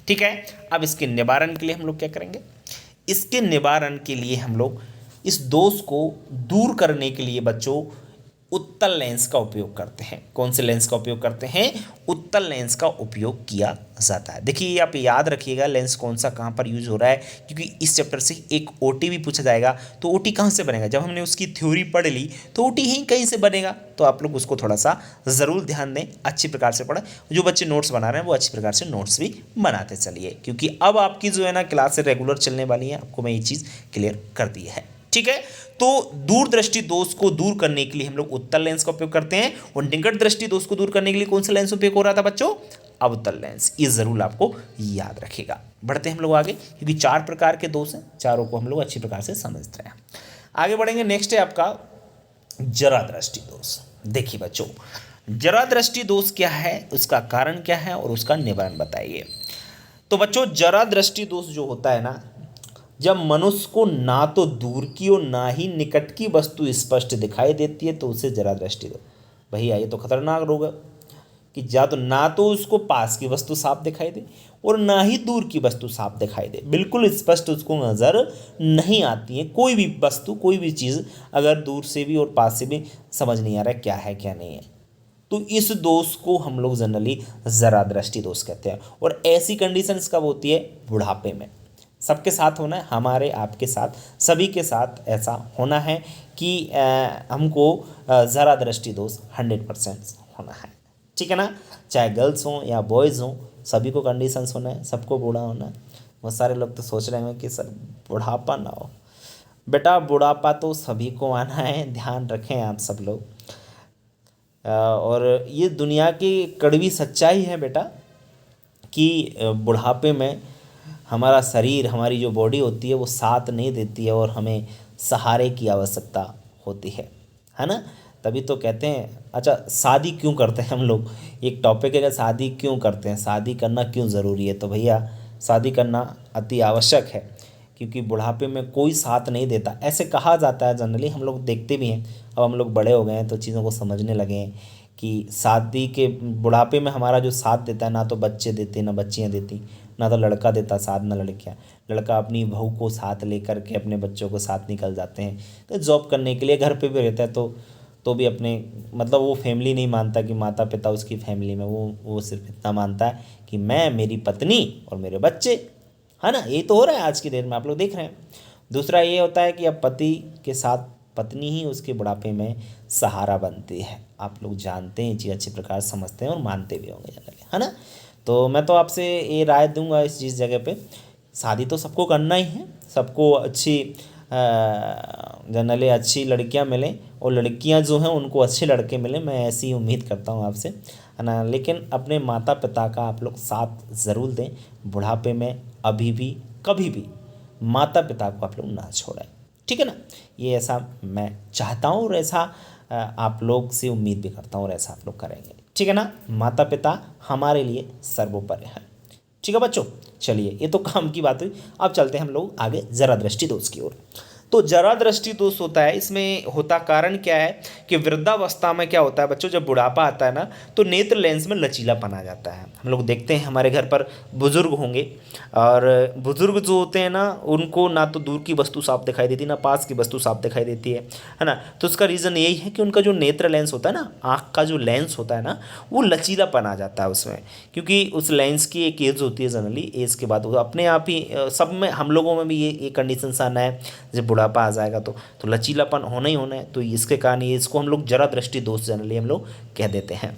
Speaker 1: ठीक है, अब इसके निवारण के लिए हम लोग क्या करेंगे? इसके निवारण के लिए हम लोग इस दोष को दूर करने के लिए बच्चों उत्तल लेंस का उपयोग करते हैं। कौन से लेंस का उपयोग करते हैं? उत्तल लेंस का उपयोग किया जाता है। देखिए, आप याद रखिएगा लेंस कौन सा कहाँ पर यूज हो रहा है, क्योंकि इस चैप्टर से एक ओटी भी पूछा जाएगा। तो ओटी कहाँ से बनेगा? जब हमने उसकी थ्योरी पढ़ ली तो ओटी ही कहीं से बनेगा। तो आप लोग उसको थोड़ा सा ज़रूर ध्यान दें, अच्छी प्रकार से पढ़ें। जो बच्चे नोट्स बना रहे हैं वो अच्छी प्रकार से नोट्स भी बनाते चलिए, क्योंकि अब आपकी जो है ना क्लास रेगुलर चलने वाली है। आपको मैं ये चीज़ क्लियर कर दी है। ठीक है, तो दूरदृष्टि दोष को दूर करने के लिए हम लोग उत्तल लेंस का उपयोग करते हैं और निकट दृष्टि दोष को दूर करने के लिए कौन सा लेंस उपयोग हो रहा था बच्चों? अवतल लेंस। ये जरूर आपको याद रखिएगा। बढ़ते हैं हम लोग आगे, क्योंकि 4 प्रकार के दोष हैं, चारों को हम लोग अच्छी प्रकार से समझते हैं। आगे बढ़ेंगे। नेक्स्ट है आपका जरा दृष्टि दोष। देखिए बच्चों, जरा दृष्टि दोष क्या है, उसका कारण क्या है और उसका निवारण बताइए। तो बच्चों, जरा दृष्टि दोष जो होता है ना, जब मनुष्य को ना तो दूर की और ना ही निकट की वस्तु स्पष्ट दिखाई देती है तो उसे जरा दृष्टि दो। भैया ये तो खतरनाक रोग है कि ना तो उसको पास की वस्तु साफ दिखाई दे और ना ही दूर की वस्तु साफ दिखाई दे। बिल्कुल स्पष्ट उसको नज़र नहीं आती है कोई भी वस्तु, कोई भी चीज़, अगर दूर से भी और पास से भी समझ नहीं आ रहा है क्या है क्या नहीं है। तो इस दोष को हम लोग जनरली जरा दृष्टि दोष कहते हैं। और ऐसी कंडीशंस कब होती है? बुढ़ापे में। सबके साथ होना है, हमारे आपके साथ, सभी के साथ ऐसा होना है कि हमको ज़रा दृष्टि दोष 100% होना है। ठीक है ना, चाहे गर्ल्स हों या बॉयज़ हों, सभी को कंडीशंस होना है, सबको बूढ़ा होना है। बहुत सारे लोग तो सोच रहे हैं कि सर बुढ़ापा ना हो। बेटा बुढ़ापा तो सभी को आना है, ध्यान रखें आप सब लोग। और ये दुनिया की कड़वी सच्चाई है बेटा कि बुढ़ापे में हमारा शरीर, हमारी जो बॉडी होती है वो साथ नहीं देती है और हमें सहारे की आवश्यकता होती है ना। तभी तो कहते हैं, अच्छा शादी क्यों करते हैं हम लोग? एक टॉपिक है कि शादी क्यों करते हैं, शादी करना क्यों ज़रूरी है। तो भैया शादी करना अति आवश्यक है, क्योंकि बुढ़ापे में कोई साथ नहीं देता, ऐसे कहा जाता है जनरली। हम लोग देखते भी हैं, अब हम लोग बड़े हो गए हैं तो चीज़ों को समझने लगे हैं कि शादी के बुढ़ापे में हमारा जो साथ देता है, ना तो बच्चे देते, ना बच्चियाँ देती, ना तो लड़का देता साथ, ना लड़कियाँ। लड़का अपनी बहू को साथ लेकर के अपने बच्चों को साथ निकल जाते हैं, तो जॉब करने के लिए घर पे भी रहता है तो भी अपने मतलब वो फैमिली नहीं मानता कि माता पिता उसकी फैमिली में, वो सिर्फ इतना मानता है कि मैं, मेरी पत्नी और मेरे बच्चे, है ना। ये तो हो रहा है आज की डेट में, आप लोग देख रहे हैं। दूसरा ये होता है कि अब पति के साथ पत्नी ही उसके बुढ़ापे में सहारा बनती है। आप लोग जानते हैं, चीज़ अच्छी प्रकार समझते हैं और मानते भी होंगे जनरली, है ना। तो मैं तो आपसे ये राय दूंगा इस चीज़ जगह पे, शादी तो सबको करना ही है, सबको अच्छी जनरली अच्छी लड़कियां मिलें और लड़कियां जो हैं उनको अच्छे लड़के मिलें, मैं ऐसी उम्मीद करता हूं आपसे, है ना। लेकिन अपने माता पिता का आप लोग साथ ज़रूर दें बुढ़ापे में। अभी भी कभी भी माता पिता को आप लोग ना छोड़ें, ठीक है ना। ये ऐसा मैं चाहता हूँ और ऐसा आप लोग से उम्मीद भी करता हूँ और ऐसा आप लोग करेंगे, ठीक है ना। माता पिता हमारे लिए सर्वोपरि है, ठीक है बच्चों। चलिए, ये तो काम की बात हुई। अब चलते हैं हम लोग आगे जरा दृष्टि दोष की ओर। तो जरा दृष्टि दोष होता है, इसमें होता कारण क्या है कि वृद्धावस्था में क्या होता है बच्चों, जब बुढ़ापा आता है ना तो नेत्र लेंस में लचीलापन आ जाता है। हम लोग देखते हैं हमारे घर पर बुजुर्ग होंगे, और बुजुर्ग जो होते हैं ना उनको ना तो दूर की वस्तु साफ दिखाई देती, ना पास की वस्तु साफ दिखाई देती है ना। तो उसका रीज़न यही है कि उनका जो नेत्र लेंस होता है ना, आँख का जो लेंस होता है ना, वो लचीलापन आ जाता है उसमें, क्योंकि उस लेंस की एक एज होती है जनरली, एज के बाद वो अपने आप ही सब में, हम लोगों में भी ये कंडीशन आना है, जब बुढ़ापा आ जाएगा तो लचीलापन होना ही होना है। तो इसके कारण ये इसको हम लोग जरा दृष्टि दोष जनरली हम लोग कह देते हैं।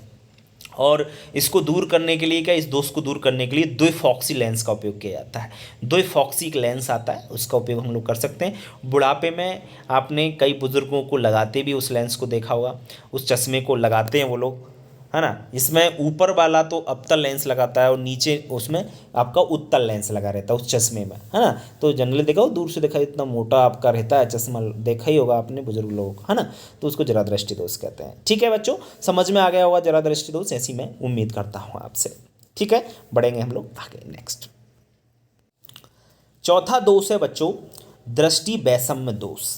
Speaker 1: और इसको दूर करने के लिए क्या, इस दोष को दूर करने के लिए द्विफॉक्सी लेंस का उपयोग किया जाता है। द्विफॉक्सी एक लेंस आता है, उसका उपयोग हम लोग कर सकते हैं। बुढ़ापे में आपने कई बुजुर्गों को लगाते भी उस लेंस को देखा होगा, उस चश्मे को लगाते हैं वो लोग, है ना। इसमें ऊपर वाला तो अवतल लेंस लगाता है और नीचे उसमें आपका उत्तल लेंस लगा रहता है उस चश्मे में, है ना। तो जनरली देखा हो, दूर से देखा इतना मोटा आपका रहता है चश्मा, देखा ही होगा आपने बुजुर्ग लोगों को, है ना। तो उसको जरा दृष्टि दोष कहते हैं। ठीक है बच्चों, समझ में आ गया होगा जरा दृष्टि दोष, ऐसी मैं उम्मीद करता हूँ आपसे। ठीक है, बढ़ेंगे हम लोग आगे। नेक्स्ट चौथा दोष है बच्चों दृष्टि वैषम्य दोष।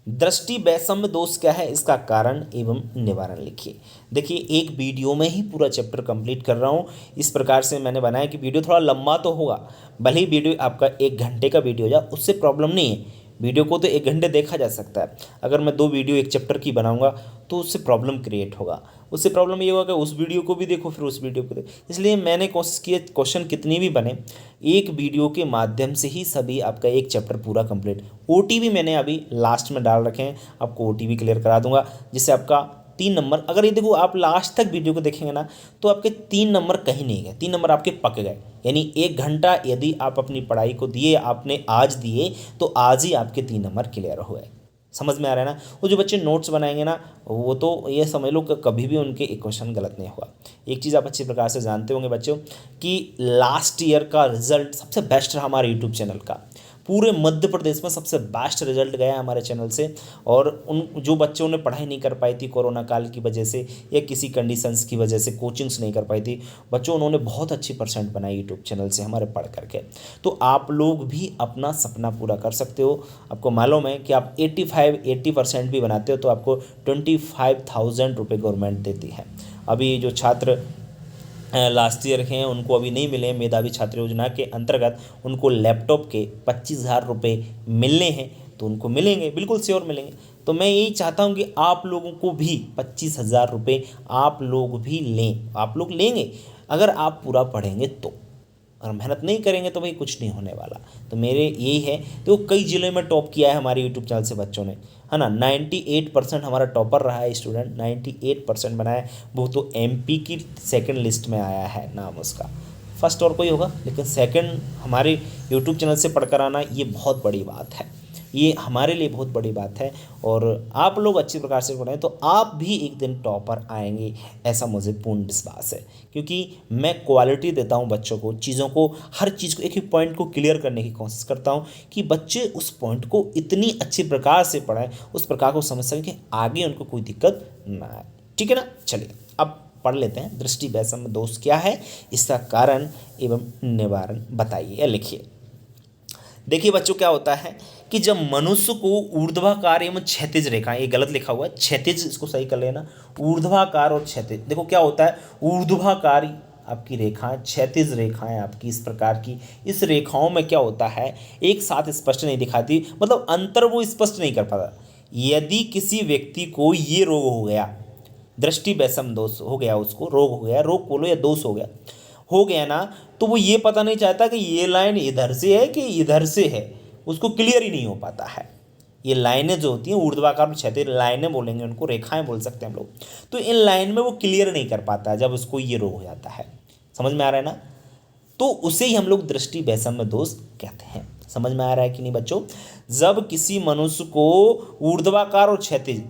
Speaker 1: दृष्टि वैषम्य दोष क्या है, इसका कारण एवं निवारण लिखिए। देखिए, एक वीडियो में ही पूरा चैप्टर कंप्लीट कर रहा हूँ, इस प्रकार से मैंने बनाया कि वीडियो थोड़ा लंबा तो होगा, भले ही वीडियो आपका 1 घंटे का वीडियो हो जाए, उससे प्रॉब्लम नहीं है। वीडियो को तो 1 घंटे देखा जा सकता है, अगर मैं 2 वीडियो एक चैप्टर की बनाऊंगा तो उससे प्रॉब्लम क्रिएट होगा। उससे प्रॉब्लम ये होगा कि उस वीडियो को भी देखो फिर उस वीडियो को देखो, इसलिए मैंने कोशिश की है क्वेश्चन कितनी भी बने एक वीडियो के माध्यम से ही सभी आपका एक चैप्टर पूरा कंप्लीट। ओटीवी मैंने अभी लास्ट में डाल रखे हैं, आपको ओटीवी क्लियर करा दूंगा, जिससे आपका 3 नंबर, अगर ये देखो आप लास्ट तक वीडियो को देखेंगे ना तो आपके 3 नंबर कहीं नहीं गए, 3 नंबर आपके पक गए। यानी 1 घंटा यदि आप अपनी पढ़ाई को दिए, आपने आज दिए, तो आज ही आपके 3 नंबर क्लियर हुए। समझ में आ रहा है ना। वो जो बच्चे नोट्स बनाएंगे ना, वो तो ये समझ लो कि कभी भी उनके एक क्वेश्चन गलत नहीं होगा। एक चीज़ आप अच्छी प्रकार से जानते होंगे बच्चों कि लास्ट ईयर का रिजल्ट सबसे बेस्ट रहा हमारे यूट्यूब चैनल का, पूरे मध्य प्रदेश में सबसे बेस्ट रिजल्ट गया हमारे चैनल से। और उन जो बच्चों ने पढ़ाई नहीं कर पाई थी कोरोना काल की वजह से या किसी कंडीशंस की वजह से, कोचिंग्स नहीं कर पाई थी बच्चों, उन्होंने बहुत अच्छी परसेंट बनाई यूट्यूब चैनल से हमारे पढ़ करके। तो आप लोग भी अपना सपना पूरा कर सकते हो। आपको मालूम है कि आप 80% भी बनाते हो तो आपको 25,000 रुपये गवर्नमेंट देती है। अभी जो छात्र लास्ट ईयर के हैं उनको अभी नहीं मिले हैं, मेधावी छात्र योजना के अंतर्गत उनको लैपटॉप के 25,000 रुपये मिलने हैं, तो उनको मिलेंगे, बिल्कुल श्योर मिलेंगे। तो मैं यही चाहता हूं कि आप लोगों को भी 25,000 रुपये आप लोग भी लें, आप लोग लेंगे अगर आप पूरा पढ़ेंगे तो। अगर मेहनत नहीं करेंगे तो भाई कुछ नहीं होने वाला। तो मेरे यही है, तो कई जिले में टॉप किया है हमारे यूट्यूब चैनल से बच्चों ने, है ना। 98% हमारा टॉपर रहा है स्टूडेंट, 98% बनाया है। वो तो एमपी की सेकंड लिस्ट में आया है नाम उसका, फर्स्ट और कोई होगा, लेकिन सेकंड हमारे यूट्यूब चैनल से पढ़कर आना ये बहुत बड़ी बात है, ये हमारे लिए बहुत बड़ी बात है। और आप लोग अच्छी प्रकार से पढ़ें तो आप भी एक दिन टॉपर आएंगे, ऐसा मुझे पूर्ण विश्वास है, क्योंकि मैं क्वालिटी देता हूं बच्चों को, चीज़ों को, हर चीज़ को, एक ही पॉइंट को क्लियर करने की कोशिश करता हूं कि बच्चे उस पॉइंट को इतनी अच्छी प्रकार से पढ़ें, उस प्रकार को समझ सकें कि आगे उनको कोई दिक्कत ना आए। ठीक है ना। चलिए अब पढ़ लेते हैं दृष्टि वैषम्य दोष क्या है, इसका कारण एवं निवारण बताइए या लिखिए। देखिए बच्चों, क्या होता है कि जब मनुष्य को ऊर्ध्वाकार एवं क्षैतिज रेखा, ये गलत लिखा हुआ है, क्षैतिज इसको सही कर लेना, ऊर्ध्वाकार और क्षैतिज। देखो क्या होता है, ऊर्ध्वाकारी आपकी रेखाएं, क्षैतिज रेखाएं आपकी इस प्रकार की, इस रेखाओं में क्या होता है एक साथ स्पष्ट नहीं दिखाती, मतलब अंतर वो स्पष्ट नहीं कर पाता। यदि किसी व्यक्ति को ये रोग हो गया, दृष्टि वैषम्य दोष हो गया, उसको रोग हो गया, रोग बोलो या दोष हो गया ना, तो वो ये पता नहीं चाहता कि ये लाइन इधर से है कि इधर से है, उसको क्लियर ही नहीं हो पाता है। ये लाइनें जो होती हैं ऊर्ध्वाकार और क्षैतिज लाइनें बोलेंगे उनको, रेखाएं बोल सकते हैं हम लोग, तो इन लाइन में वो क्लियर नहीं कर पाता है जब उसको ये रोग हो जाता है। समझ में आ रहा है ना। तो उसे ही हम लोग दृष्टि वैषम्य दोष कहते हैं। समझ में आ रहा है कि नहीं बच्चों। जब किसी मनुष्य को ऊर्ध्वाकार और क्षैतिज,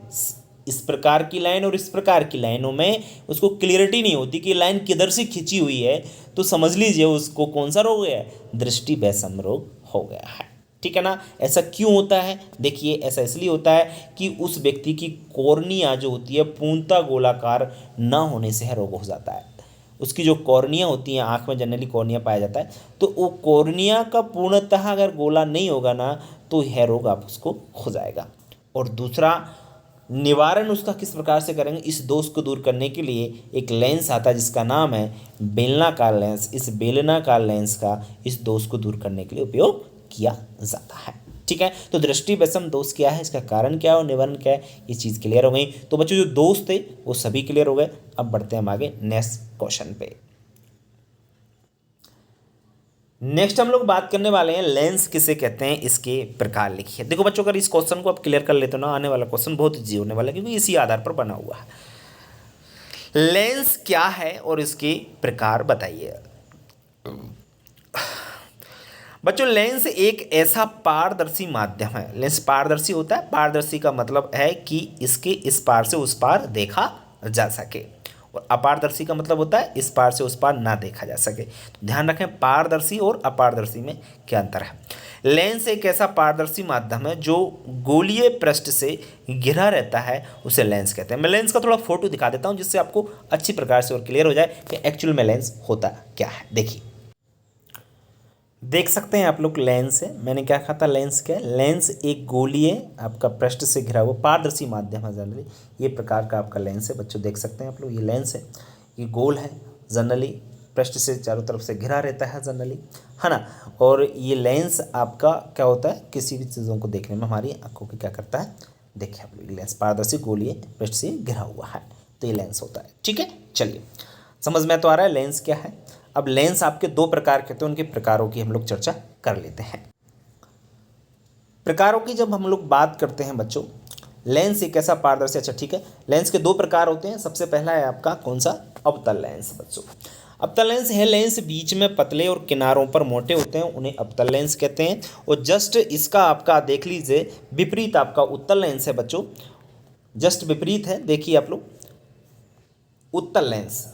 Speaker 1: इस प्रकार की लाइन और इस प्रकार की लाइनों में उसको क्लियरिटी नहीं होती कि लाइन किधर से खिंची हुई है, तो समझ लीजिए उसको कौन सा रोग है, दृष्टि वैषम्य रोग हो गया है। ठीक है ना। ऐसा क्यों होता है, देखिए ऐसा इसलिए होता है कि उस व्यक्ति की कॉर्निया जो होती है पूर्णतः गोलाकार न होने से है रोग हो जाता है। उसकी जो कॉर्निया होती हैं, आँख में जनरली कॉर्निया पाया जाता है, तो वो कॉर्निया का पूर्णतः अगर गोला नहीं होगा ना, तो तो यह रोग आप उसको हो जाएगा। और दूसरा निवारण उसका किस प्रकार से करेंगे, इस दोष को दूर करने के लिए एक लेंस आता है जिसका नाम है बेलनाकार लेंस। इस बेलनाकार लेंस का इस दोष को दूर करने के लिए उपयोग किया जाता है। ठीक है, तो दृष्टि विषम दोष क्या है, इसका कारण क्या है और निवारण क्या है, ये चीज़ क्लियर हो गई। तो बच्चों जो दोष थे वो सभी क्लियर हो गए। अब बढ़ते हैं हम आगे नेक्स्ट क्वेश्चन पे। नेक्स्ट हम लोग बात करने वाले हैं लेंस किसे कहते हैं, इसके प्रकार लिखिए। देखो बच्चों अगर इस क्वेश्चन को आप क्लियर कर लेते हो ना, आने वाला क्वेश्चन बहुत इजी होने वाला है क्योंकि इसी आधार पर बना हुआ है। लेंस क्या है और इसके प्रकार बताइए। बच्चों लेंस एक ऐसा पारदर्शी माध्यम है। लेंस पारदर्शी होता है, पारदर्शी का मतलब है कि इसके इस पार से उस पार देखा जा सके, और अपारदर्शी का मतलब होता है इस पार से उस पार ना देखा जा सके। तो ध्यान रखें पारदर्शी और अपारदर्शी में क्या अंतर है। लेंस एक ऐसा पारदर्शी माध्यम है जो गोलीय पृष्ठ से घिरा रहता है, उसे लेंस कहते हैं। मैं लेंस का थोड़ा फोटो दिखा देता हूं जिससे आपको अच्छी प्रकार से और क्लियर हो जाए कि एक्चुअल में लेंस होता क्या है। देखिए देख सकते हैं आप लोग लेंस है, मैंने क्या कहा था लेंस क्या है, लेंस एक गोलीय आपका पृष्ठ से घिरा हुआ पारदर्शी माध्यम है जनरली, ये प्रकार का आपका लेंस है। बच्चों देख सकते हैं आप लोग ये लेंस है, ये गोल है जनरली, पृष्ठ से चारों तरफ से घिरा रहता है जनरली, है ना। और ये लेंस आपका क्या होता है, किसी भी चीज़ों को देखने में हमारी आंखों की क्या करता है, देखिए आप लोग लेंस पारदर्शी गोलीय पृष्ठ से घिरा हुआ है, तो ये लेंस होता है। ठीक है, चलिए समझ में तो आ रहा है लेंस क्या है। अब लेंस आपके दो प्रकार के होते हैं, उनके प्रकारों की हम लोग चर्चा कर लेते हैं। प्रकारों की जब हम लोग बात करते हैं बच्चों, लेंस एक ऐसा पारदर्शी, अच्छा ठीक है, लेंस के दो प्रकार होते हैं। सबसे पहला है आपका कौन सा, अवतल लेंस। बच्चों अवतल लेंस है लेंस बीच में पतले और किनारों पर मोटे होते हैं, उन्हें अवतल लेंस कहते हैं। और जस्ट इसका आपका देख लीजिए विपरीत आपका उत्तल लेंस है बच्चों, जस्ट विपरीत है। देखिए आप लोग उत्तल लेंस,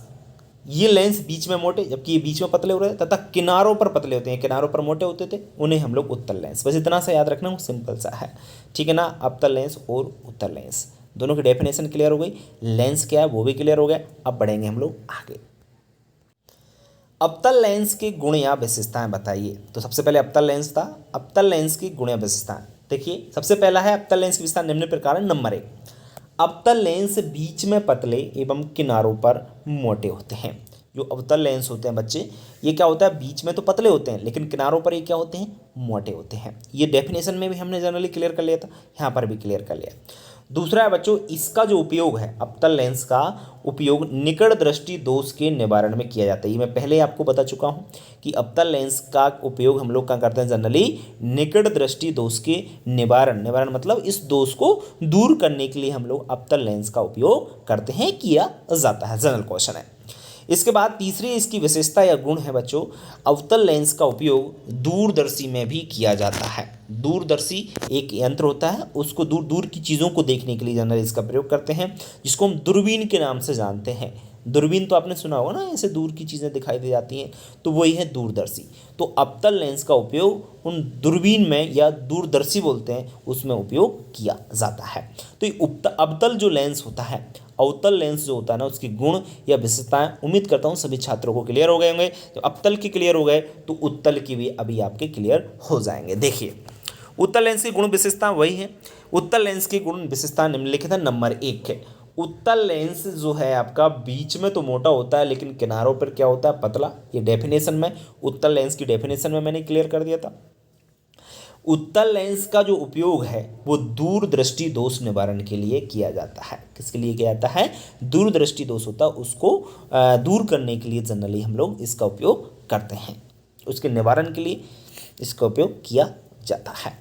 Speaker 1: ये लेंस बीच में मोटे जबकि ये बीच में पतले हो रहे हैं, तथा किनारों पर पतले होते हैं, किनारों पर मोटे होते थे, उन्हें हम लोग उत्तल लेंस। बस इतना सा याद रखना, सिंपल सा है। ठीक है ना, अवतल लेंस और उत्तल लेंस दोनों की डेफिनेशन क्लियर हो गई, लेंस क्या है वो भी क्लियर हो गया। अब बढ़ेंगे हम लोग आगे। अवतल लेंस के गुण या विशेषताएं बताइए। तो सबसे पहले अवतल लेंस था, अवतल लेंस की गुण या विशेषताएं देखिए। सबसे पहला है अवतल लेंस की विशेषता निम्न प्रकार है। नंबर 1, अवतल लेंस बीच में पतले एवं किनारों पर मोटे होते हैं। जो अवतल लेंस होते हैं बच्चे, ये क्या होता है, बीच में तो पतले होते हैं लेकिन किनारों पर ये क्या होते हैं, मोटे होते हैं। ये डेफिनेशन में भी हमने जनरली क्लियर कर लिया था, यहाँ पर भी क्लियर कर लिया। दूसरा है बच्चों, इसका जो उपयोग है, अवतल लेंस का उपयोग निकट दृष्टि दोष के निवारण में किया जाता है। ये मैं पहले आपको बता चुका हूँ कि अवतल लेंस का उपयोग हम लोग क्या करते हैं जनरली, निकट दृष्टि दोष के निवारण, निवारण मतलब इस दोष को दूर करने के लिए हम लोग अवतल लेंस का उपयोग करते हैं, किया जाता है। जनरल क्वेश्चन है। इसके बाद तीसरी इसकी विशेषता या गुण है बच्चों, अवतल लेंस का उपयोग दूरदर्शी में भी किया जाता है। दूरदर्शी एक यंत्र होता है, उसको दूर दूर की चीज़ों को देखने के लिए जनरली इसका प्रयोग करते हैं, जिसको हम दूरबीन के नाम से जानते हैं। दूरबीन तो आपने सुना होगा ना, ऐसे दूर की चीज़ें दिखाई दे जाती हैं, तो वही है दूरदर्शी। तो अवतल लेंस का उपयोग उन दूरबीन में या दूरदर्शी बोलते हैं, उसमें उपयोग किया जाता है। तो ये अवतल जो लेंस होता है, अवतल लेंस जो होता है ना, उसकी गुण या विशेषताएं उम्मीद करता हूँ सभी छात्रों को क्लियर हो गए होंगे। तो अवतल की क्लियर हो गए तो उत्तल की भी अभी आपके क्लियर हो जाएंगे। देखिए उत्तल लेंस की गुण विशेषता वही है। उत्तल लेंस की गुण विशेषता निम्नलिखित है। नंबर 1 है, उत्तल लेंस जो है आपका बीच में तो मोटा होता है लेकिन किनारों पर क्या होता है, पतला। ये डेफिनेशन में, उत्तल लेंस की डेफिनेशन में मैंने क्लियर कर दिया था। उत्तल लेंस का जो उपयोग है वो दूरदृष्टि दोष निवारण के लिए किया जाता है। किसके लिए किया जाता है, दूरदृष्टि दोष होता है उसको दूर करने के लिए जनरली हम लोग इसका उपयोग करते हैं, उसके निवारण के लिए इसका उपयोग किया जाता है।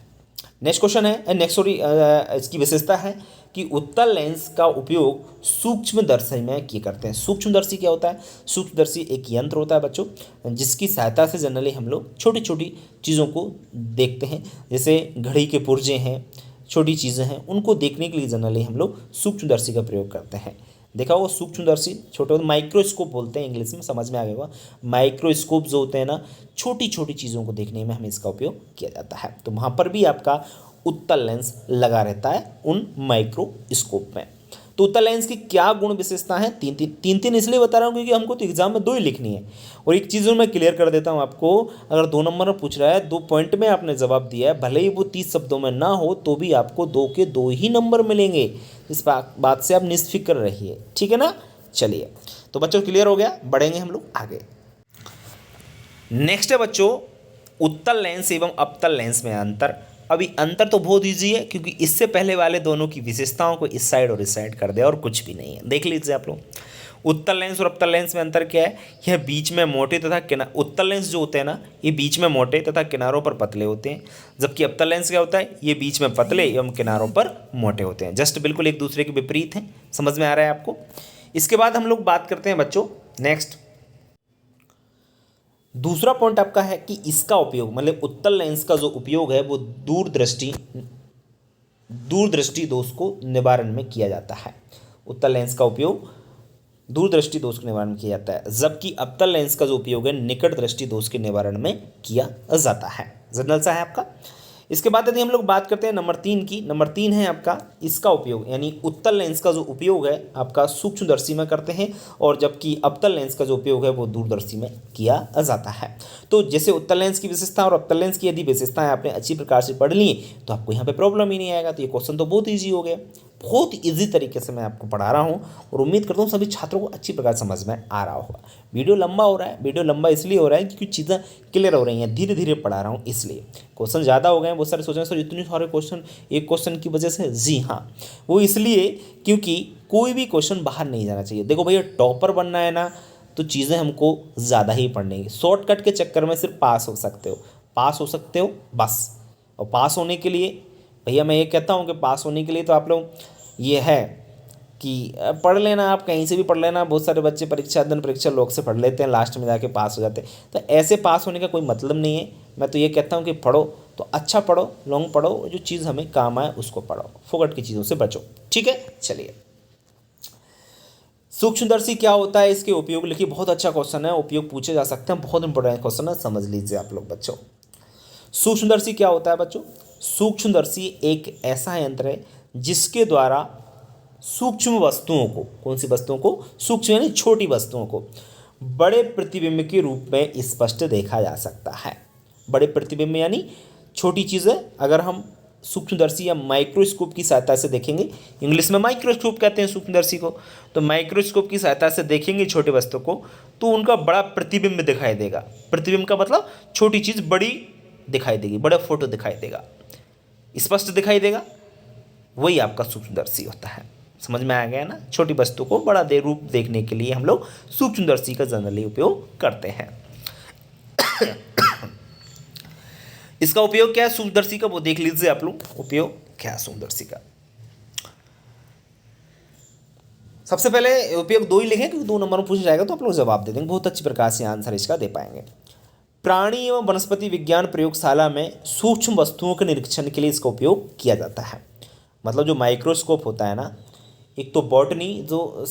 Speaker 1: नेक्स्ट क्वेश्चन है, इसकी विशेषता है कि उत्तल लेंस का उपयोग सूक्ष्मदर्शी में किए करते हैं। सूक्ष्मदर्शी क्या होता है, सूक्ष्मदर्शी एक यंत्र होता है बच्चों, जिसकी सहायता से जनरली हम लोग छोटी छोटी चीज़ों को देखते हैं, जैसे घड़ी के पुर्जे हैं, छोटी चीज़ें हैं, उनको देखने के लिए जनरली हम लोग सूक्ष्मदर्शी का प्रयोग करते हैं। देखा होगा सूक्ष्मदर्शी छोटे होते, माइक्रोस्कोप बोलते हैं इंग्लिश में, समझ में आ गया होगा। माइक्रोस्कोप जो होते हैं ना, छोटी छोटी चीज़ों को देखने में हमें इसका उपयोग किया जाता है। तो वहाँ पर भी आपका उत्तल लेंस लगा रहता है उन माइक्रोस्कोप में। तो उत्तल लेंस की क्या गुण विशेषता है? तीन इसलिए बता रहा हूँ क्योंकि हमको तो एग्जाम में 2 ही लिखनी है। और एक चीज़ मैं क्लियर कर देता हूँ आपको, अगर 2 नंबर में पूछ रहा है, 2 पॉइंट में आपने जवाब दिया है, भले ही वो 30 शब्दों में ना हो तो भी आपको 2 के 2 ही नंबर मिलेंगे। इस बात से आप निश्चित रहिए, ठीक है ना। चलिए तो बच्चों क्लियर हो गया, बढ़ेंगे हम लोग आगे। नेक्स्ट है बच्चों उत्तल लेंस एवं अवतल लेंस में अंतर। अभी अंतर तो बहुत ईजी है क्योंकि इससे पहले वाले दोनों की विशेषताओं को इस साइड और इस साइड कर दिया और कुछ भी नहीं है। देख लीजिए आप लोग, उत्तल लेंस और अवतल लेंस में अंतर क्या है? यह बीच में मोटे तथा उत्तल लेंस जो होते हैं ना, ये बीच में मोटे तथा किनारों पर पतले होते हैं, जबकि अवतल लेंस क्या होता है? ये बीच में पतले एवं किनारों पर मोटे होते हैं। जस्ट बिल्कुल एक दूसरे के विपरीत हैं। समझ में आ रहा है आपको? इसके बाद हम लोग बात करते हैं बच्चों नेक्स्ट, दूसरा पॉइंट आपका है कि इसका उपयोग, मतलब उत्तल लेंस का जो उपयोग है वो दूरदृष्टि दोष को निवारण में किया जाता है। उत्तल लेंस का उपयोग दूरदृष्टि दोष के निवारण में किया जाता है, जबकि अवतल लेंस का जो उपयोग है निकट दृष्टि दोष के निवारण में किया जाता है। जनरल सा है आपका। इसके बाद यदि हम लोग बात करते हैं नंबर 3 की, नंबर 3 है आपका इसका उपयोग, यानी उत्तल लेंस का जो उपयोग है आपका सूक्ष्मदर्शी में करते हैं, और जबकि अवतल लेंस का जो उपयोग है वो दूरदर्शी में किया जाता है। तो जैसे उत्तल लेंस की विशेषता और अवतल लेंस की यदि विशेषताएं आपने अच्छी प्रकार से पढ़ ली तो आपको यहाँ पे प्रॉब्लम ही नहीं आएगा। तो ये क्वेश्चन तो बहुत ईजी हो गया, बहुत इजी तरीके से मैं आपको पढ़ा रहा हूँ और उम्मीद करता हूँ सभी छात्रों को अच्छी प्रकार समझ में आ रहा होगा। वीडियो लंबा हो रहा है, वीडियो लंबा इसलिए हो रहा है क्योंकि चीज़ें क्लियर हो रही हैं, धीरे धीरे पढ़ा रहा हूँ इसलिए। क्वेश्चन ज़्यादा हो गए हैं, बहुत सारे सोच रहे हैं सर इतने सारे क्वेश्चन एक क्वेश्चन की वजह से। जी हाँ, वो इसलिए क्योंकि कोई भी क्वेश्चन बाहर नहीं जाना चाहिए। देखो भैया, टॉपर बनना है ना तो चीज़ें हमको ज़्यादा ही पढ़नी है। शॉर्टकट के चक्कर में सिर्फ पास हो सकते हो बस। और पास होने के लिए भैया मैं ये कहता हूँ कि पास होने के लिए तो आप लोग ये है कि पढ़ लेना, आप कहीं से भी पढ़ लेना। बहुत सारे बच्चे परीक्षा लोग से पढ़ लेते हैं, लास्ट में जाके पास हो जाते हैं। तो ऐसे पास होने का कोई मतलब नहीं है। मैं तो ये कहता हूँ कि पढ़ो तो अच्छा पढ़ो, लॉन्ग पढ़ो, जो चीज़ हमें काम आए उसको पढ़ो, फोकट की चीज़ों से बचो। ठीक है, चलिए सूक्ष्मदर्शी क्या होता है, इसके उपयोग लिखिए। बहुत अच्छा क्वेश्चन है, उपयोग पूछे जा सकते हैं, बहुत इंपॉर्टेंट क्वेश्चन है, समझ लीजिए आप लोग बच्चों। सूक्ष्मदर्शी क्या होता है बच्चों? सूक्ष्मदर्शी एक ऐसा यंत्र है जिसके द्वारा सूक्ष्म वस्तुओं को, कौन सी वस्तुओं को? सूक्ष्म यानी छोटी वस्तुओं को बड़े प्रतिबिंब के रूप में स्पष्ट देखा जा सकता है। बड़े प्रतिबिंब यानी छोटी चीज़ें अगर हम सूक्ष्मदर्शी या माइक्रोस्कोप की सहायता से देखेंगे, इंग्लिश में माइक्रोस्कोप कहते हैं सूक्ष्मदर्शी को, तो माइक्रोस्कोप की सहायता से देखेंगे छोटे वस्तु को तो उनका बड़ा प्रतिबिंब दिखाई देगा। प्रतिबिंब का मतलब छोटी चीज़ बड़ी दिखाई देगी, बड़ा फोटो दिखाई देगा, स्पष्ट दिखाई देगा, वही आपका सूक्ष्मदर्शी होता है। समझ में आ गया ना? छोटी वस्तु को बड़ा रूप देखने के लिए हम लोग सूक्ष्मदर्शी का जनरली उपयोग करते हैं। इसका उपयोग क्या है सूक्ष्मदर्शी का, वो देख लीजिए आप लोग। उपयोग क्या है सूक्ष्मदर्शी का? सबसे पहले उपयोग 2 ही लिखें क्योंकि 2 नंबर में पूछा जाएगा तो आप लोग जवाब दे देंगे, बहुत अच्छी प्रकार से आंसर इसका दे पाएंगे। प्राणी एवं वनस्पति विज्ञान प्रयोगशाला में सूक्ष्म वस्तुओं के निरीक्षण के लिए इसका उपयोग किया जाता है। मतलब जो माइक्रोस्कोप होता है ना, एक तो बॉटनी जो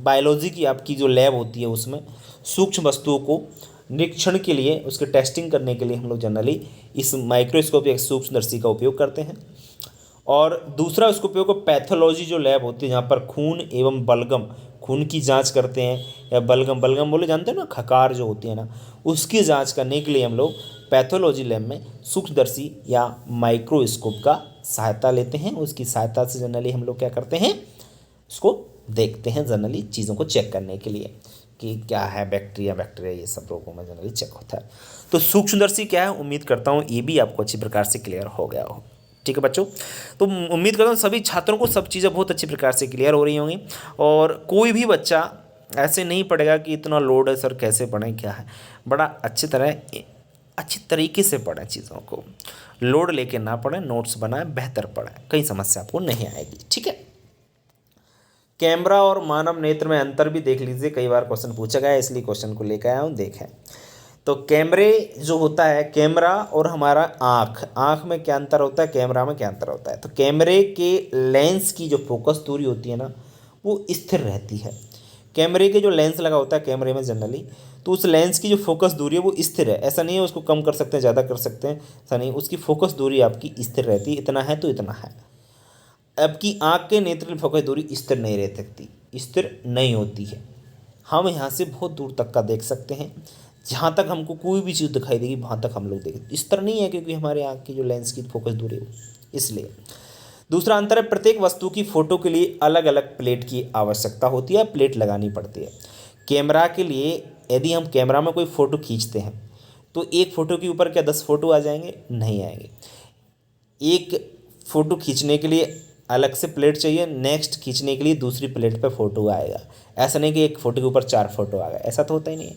Speaker 1: बायोलॉजी की आपकी जो लैब होती है उसमें सूक्ष्म वस्तुओं को निरीक्षण के लिए, उसके टेस्टिंग करने के लिए हम लोग जनरली इस माइक्रोस्कोप या सूक्ष्मदर्शी का उपयोग करते हैं। और दूसरा उसका उपयोग पैथोलॉजी जो लैब होती है जहाँ पर खून एवं बलगम, खून की जांच करते हैं, या बलगम बोले जानते हैं ना, खकार जो होती है ना, उसकी जांच करने के लिए हम लोग पैथोलॉजी लैब में सूक्ष्मदर्शी या माइक्रोस्कोप का सहायता लेते हैं। उसकी सहायता से जनरली हम लोग क्या करते हैं, उसको देखते हैं, जनरली चीज़ों को चेक करने के लिए कि क्या है, बैक्टीरिया ये सब रोगों में जनरली चेक होता है। तो सूक्ष्मदर्शी क्या है, उम्मीद करता हूँ ये भी आपको अच्छी प्रकार से क्लियर हो गया हो। ठीक है बच्चों, तो उम्मीद करता हूँ सभी छात्रों को सब चीज़ें बहुत अच्छी प्रकार से क्लियर हो रही होंगी, और कोई भी बच्चा ऐसे नहीं पढ़ेगा कि इतना लोड है सर कैसे पढ़ें, क्या है, बड़ा अच्छी तरीके से पढ़ें, चीज़ों को लोड लेके ना पढ़ें, नोट्स बनाएं, बेहतर पढ़ें, कई समस्या आपको नहीं आएगी। ठीक है, कैमरा और मानव नेत्र में अंतर भी देख लीजिए, कई बार क्वेश्चन पूछा गया है इसलिए क्वेश्चन को लेकर आया हूँ। देखें तो कैमरे जो होता है, कैमरा और हमारा आँख में क्या अंतर होता है, कैमरा में क्या अंतर होता है? तो कैमरे के लेंस की जो फोकस दूरी होती है ना वो स्थिर रहती है। कैमरे के जो लेंस लगा होता है कैमरे में जनरली, तो उस लेंस की जो फोकस दूरी है वो स्थिर है। ऐसा नहीं है उसको कम कर सकते हैं, ज़्यादा कर सकते हैं, ऐसा नहीं, उसकी फोकस दूरी आपकी स्थिर रहती है, इतना है तो इतना है। आपकी आँख के नेत्र की फोकस दूरी स्थिर नहीं रह सकती, स्थिर नहीं होती है। हम यहाँ से बहुत दूर तक का देख सकते हैं, जहाँ तक हमको कोई भी चीज़ दिखाई देगी वहाँ तक हम लोग देखें। इस तरह नहीं है, क्योंकि हमारे आँख की जो लेंस की फोकस दूरी है इसलिए। दूसरा अंतर है, प्रत्येक वस्तु की फ़ोटो के लिए अलग अलग प्लेट की आवश्यकता होती है, प्लेट लगानी पड़ती है। कैमरा के लिए यदि हम कैमरा में कोई फ़ोटो खींचते हैं तो एक फ़ोटो के ऊपर क्या 10 फ़ोटो आ जाएंगे? नहीं आएंगे। एक फ़ोटो खींचने के लिए अलग से प्लेट चाहिए, नेक्स्ट खींचने के लिए दूसरी प्लेट पे फ़ोटो आएगा। ऐसा नहीं कि एक फ़ोटो के ऊपर 4 फोटो आ गए, ऐसा तो होता ही नहीं है।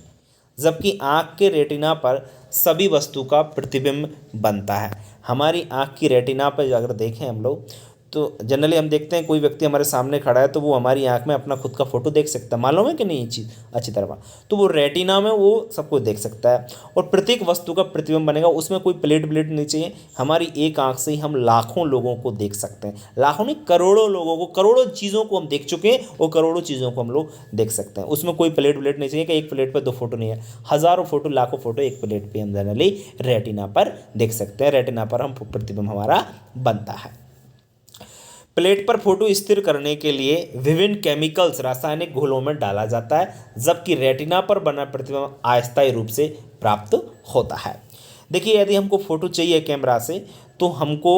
Speaker 1: जबकि आँख के रेटिना पर सभी वस्तु का प्रतिबिंब बनता है। हमारी आँख की रेटिना पर अगर देखें हम लोग, तो जनरली हम देखते हैं कोई व्यक्ति हमारे सामने खड़ा है तो वो हमारी आंख में अपना खुद का फोटो देख सकता है, मालूम है कि नहीं ये चीज़ अच्छी तरह। तो वो रेटिना में वो सब कुछ देख सकता है और प्रत्येक वस्तु का प्रतिबिंब बनेगा। उसमें कोई प्लेट नहीं चाहिए। हमारी एक आंख से ही हम लाखों लोगों को देख सकते हैं, लाखों नहीं करोड़ों लोगों को, करोड़ों चीज़ों को हम देख चुके हैं और करोड़ों चीज़ों को हम लोग देख सकते हैं। उसमें कोई प्लेट नहीं चाहिए कि एक प्लेट पर 2 फोटो नहीं है, हज़ारों फोटो लाखों फोटो एक प्लेट पर हम जनरली रेटिना पर देख सकते हैं। रेटिना पर हम प्रतिबिंब हमारा बनता है। प्लेट पर फोटो स्थिर करने के लिए विभिन्न केमिकल्स रासायनिक घोलों में डाला जाता है, जबकि रेटिना पर बना प्रतिबिंब अस्थायी रूप से प्राप्त होता है। देखिए, यदि हमको फ़ोटो चाहिए कैमरा से तो हमको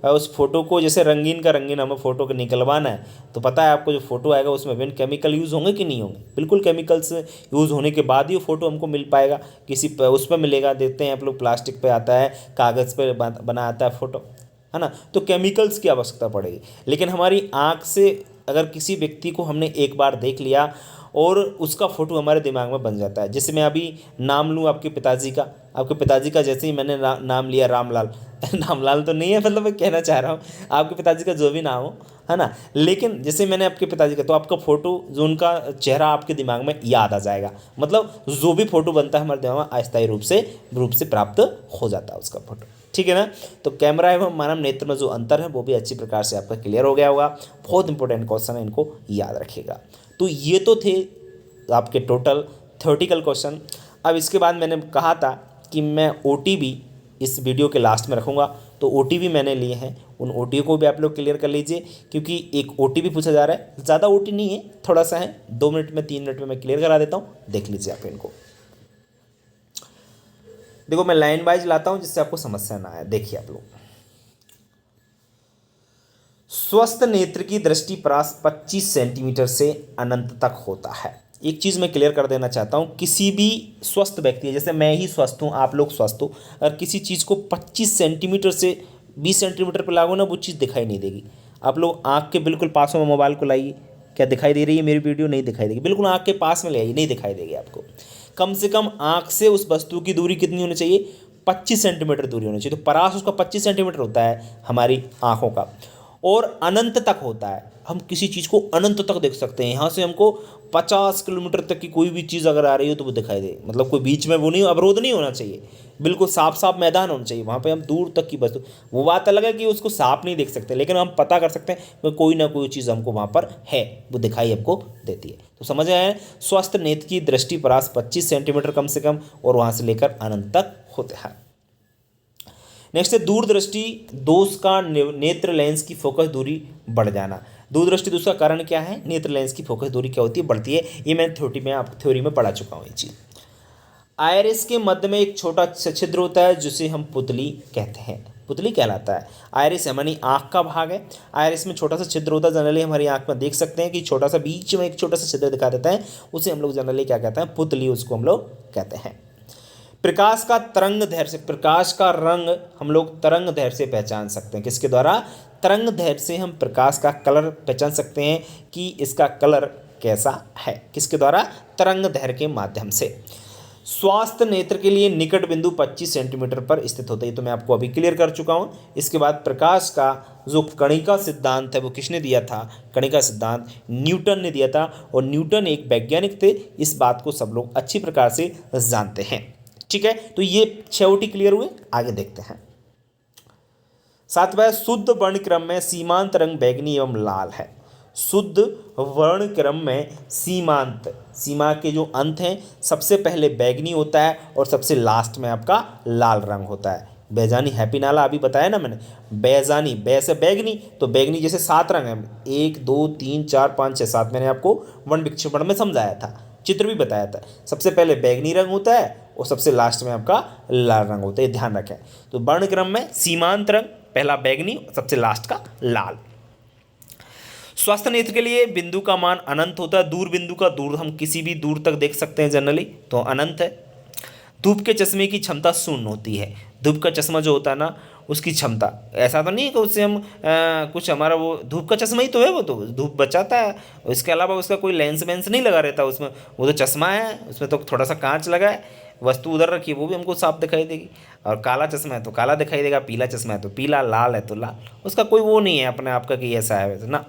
Speaker 1: उस फोटो को जैसे रंगीन का रंगीन हमें फ़ोटो को निकलवाना है, तो पता है आपको जो फ़ोटो आएगा उसमें विभिन्न केमिकल यूज़ होंगे कि नहीं होंगे? बिल्कुल, केमिकल्स यूज़ होने के बाद ही वो फ़ोटो हमको मिल पाएगा। किसी उस पर मिलेगा, देखते हैं आप लोग प्लास्टिक पे आता है, कागज़ पे बना आता है फ़ोटो, है ना? तो केमिकल्स की आवश्यकता पड़ेगी। लेकिन हमारी आँख से अगर किसी व्यक्ति को हमने एक बार देख लिया और उसका फ़ोटो हमारे दिमाग में बन जाता है। जैसे मैं अभी नाम लूँ आपके पिताजी का जैसे ही मैंने नाम लिया रामलाल रामलाल तो नहीं है, मतलब मैं कहना चाह रहा हूँ आपके पिताजी का जो भी नाम हो, है ना? लेकिन जैसे मैंने आपके पिताजी का, तो आपका फ़ोटो जो उनका चेहरा आपके दिमाग में याद आ जाएगा। मतलब जो भी फ़ोटो बनता है हमारे दिमाग में अस्थायी रूप से प्राप्त हो जाता है उसका फ़ोटो। ठीक है ना? तो कैमरा एवं मानव नेत्र में जो अंतर है वो भी अच्छी प्रकार से आपका क्लियर हो गया होगा। बहुत इंपॉर्टेंट क्वेश्चन है, इनको याद रखिएगा। तो ये तो थे आपके टोटल थ्योरेटिकल क्वेश्चन। अब इसके बाद मैंने कहा था कि मैं OTB इस वीडियो के लास्ट में रखूँगा, तो OTB मैंने लिए हैं, उन OTB को भी आप लोग क्लियर कर लीजिए, क्योंकि एक OTB पूछा जा रहा है, ज़्यादा OT नहीं है, थोड़ा सा है, 2 मिनट में 3 मिनट में मैं क्लियर करा देता हूँ, देख लीजिए आप इनको। देखो, मैं लाइन वाइज लाता हूं जिससे आपको समस्या ना आए। देखिए आप लोग, स्वस्थ नेत्र की दृष्टि परास 25 सेंटीमीटर से अनंत तक होता है। एक चीज़ मैं क्लियर कर देना चाहता हूं, किसी भी स्वस्थ व्यक्ति, जैसे मैं ही स्वस्थ हूं, आप लोग स्वस्थ हो, अगर किसी चीज़ को 25 सेंटीमीटर से 20 सेंटीमीटर पर लागो ना, वो चीज़ दिखाई नहीं देगी। आप लोग आँख के बिल्कुल पास में मोबाइल को लाइए, क्या दिखाई दे रही है मेरी वीडियो? नहीं दिखाई देगी। बिल्कुल आँख के पास में ले आइए, नहीं दिखाई देगी आपको। कम से कम आँख से उस वस्तु की दूरी कितनी होनी चाहिए? 25 सेंटीमीटर दूरी होनी चाहिए। तो परास उसका 25 सेंटीमीटर होता है हमारी आँखों का, और अनंत तक होता है। हम किसी चीज़ को अनंत तक देख सकते हैं। यहाँ से हमको 50 किलोमीटर तक की कोई भी चीज़ अगर आ रही हो तो वो दिखाई दे, मतलब कोई बीच में वो नहीं, अवरोध नहीं होना चाहिए, बिल्कुल साफ साफ मैदान होना चाहिए, वहाँ पे हम दूर तक की वस्तु, वो बात अलग है कि उसको साफ नहीं देख सकते, लेकिन हम पता कर सकते हैं कि कोई ना कोई चीज़ हमको वहाँ पर है, वो दिखाई हमको देती है। तो समझ आए? स्वस्थ नेत्र की दृष्टि परास 25 सेंटीमीटर कम से कम, और वहाँ से लेकर अनंत तक होते हैं। नेक्स्ट है दूरदृष्टि दोष का नेत्र लेंस की फोकस दूरी बढ़ जाना। दूरदृष्टि दोष का कारण क्या है? नेत्र लेंस की फोकस दूरी क्या होती है? बढ़ती है। ये मैं थ्योरी में पढ़ा चुका हूँ ये चीज़। आयरिस के मध्य में एक छोटा सा छिद्र होता है जिसे हम पुतली कहते हैं, पुतली कहलाता है। आयरिस हमारी आँख का भाग है। आयरिस में छोटा सा छिद्र होता है, जनरली हमारी आँख में देख सकते हैं कि छोटा सा बीच में एक छोटा सा छिद्र दिखा देता है, उसे हम लोग जनरली क्या कहते हैं? पुतली, उसको हम लोग कहते हैं। प्रकाश का तरंग दैर्घ्य से, प्रकाश का रंग हम लोग तरंग दैर्घ्य से पहचान सकते हैं। किसके द्वारा? तरंग दैर्घ्य से हम प्रकाश का कलर पहचान सकते हैं कि इसका कलर कैसा है। किसके द्वारा? तरंग दैर्घ्य के माध्यम से। स्वास्थ्य नेत्र के लिए निकट बिंदु 25 सेंटीमीटर पर स्थित होता है, तो मैं आपको अभी क्लियर कर चुका हूँ। इसके बाद प्रकाश का जो कणिका सिद्धांत है वो किसने दिया था? कणिका सिद्धांत न्यूटन ने दिया था, और न्यूटन एक वैज्ञानिक थे, इस बात को सब लोग अच्छी प्रकार से जानते हैं। ठीक है, तो ये 6 OT क्लियर हुए। आगे देखते हैं। 7वां, शुद्ध वर्ण क्रम में सीमांत रंग बैंगनी एवं लाल है। शुद्ध वर्ण क्रम में सीमा के जो अंत हैं, सबसे पहले बैंगनी होता है और सबसे लास्ट में आपका लाल रंग होता है। बैजानी हैप्पी नाला अभी बताया ना मैंने। बैजानी, बै से बैगनी, तो बैगनी जैसे 7 रंग हैं, 1 2 3 4 5 6 7, मैंने आपको वन विक्षेपण में समझाया था, चित्र भी बताया था। सबसे पहले बैगनी रंग होता है और सबसे लास्ट में आपका लाल रंग होता है, ये ध्यान रखें। तो वर्ण क्रम में सीमांत रंग पहला बैगनी, सबसे लास्ट का लाल। स्वस्थ नेत्र के लिए बिंदु का मान अनंत होता है, दूर बिंदु का दूर हम किसी भी दूर तक देख सकते हैं जनरली, तो अनंत है। धूप के चश्मे की क्षमता शून्य होती है। धूप का चश्मा जो होता है ना, उसकी क्षमता, ऐसा तो नहीं है कि उससे हम कुछ हमारा वो धूप का चश्मा ही तो है, वो तो धूप बचाता है, इसके अलावा उसका कोई लेंस वेंस नहीं लगा रहता उसमें, वो तो चश्मा है, उसमें तो थोड़ा सा कांच लगा है, वस्तु उधर रखी है वो भी हमको साफ दिखाई देगी। और काला चश्मा है तो काला दिखाई देगा, पीला चश्मा है तो पीला, लाल है तो लाल, उसका कोई वो नहीं है अपने आप का कि ऐसा है वैसा ना।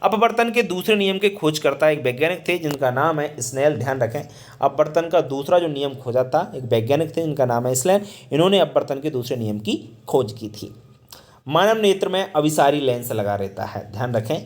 Speaker 1: अपवर्तन के दूसरे नियम के खोजकर्ता एक वैज्ञानिक थे जिनका नाम है स्नेल, ध्यान रखें। अपवर्तन का दूसरा जो नियम खोजा था एक वैज्ञानिक थे जिनका नाम है स्नेल, इन्होंने अपवर्तन के दूसरे नियम की खोज की थी। मानव नेत्र में अभिसारी लेंस लगा रहता है, ध्यान रखें।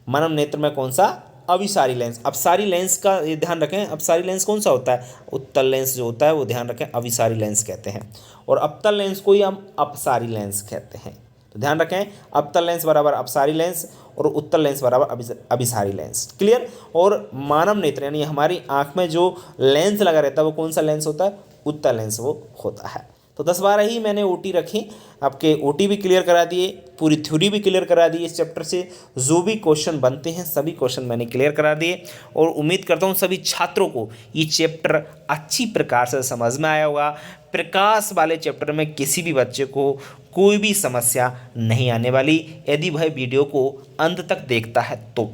Speaker 1: मानव नेत्र में कौन सा? अभिसारी लेंस। अपसारी लेंस का ये ध्यान रखें, अपसारी लेंस कौन सा होता है? उत्तल लेंस जो होता है वो ध्यान रखें अभिसारी लेंस कहते हैं, और अवतल लेंस को ही हम अपसारी लेंस कहते हैं। तो ध्यान रखें, अवतल लेंस बराबर अपसारी लेंस और उत्तल लेंस बराबर अभिसारी लेंस। क्लियर? और मानव नेत्र यानी हमारी आंख में जो लेंस लगा रहता है वो कौन सा लेंस होता है? उत्तल लेंस वो होता है। तो 10-12 ही मैंने ओटी रखी, आपके ओटी भी क्लियर करा दिए, पूरी थ्योरी भी क्लियर करा दी इस चैप्टर से, जो भी क्वेश्चन बनते हैं सभी क्वेश्चन मैंने क्लियर करा दिए, और उम्मीद करता हूँ सभी छात्रों को ये चैप्टर अच्छी प्रकार से समझ में आया होगा। प्रकाश वाले चैप्टर में किसी भी बच्चे को कोई भी समस्या नहीं आने वाली यदि वह वीडियो को अंत तक देखता है तो।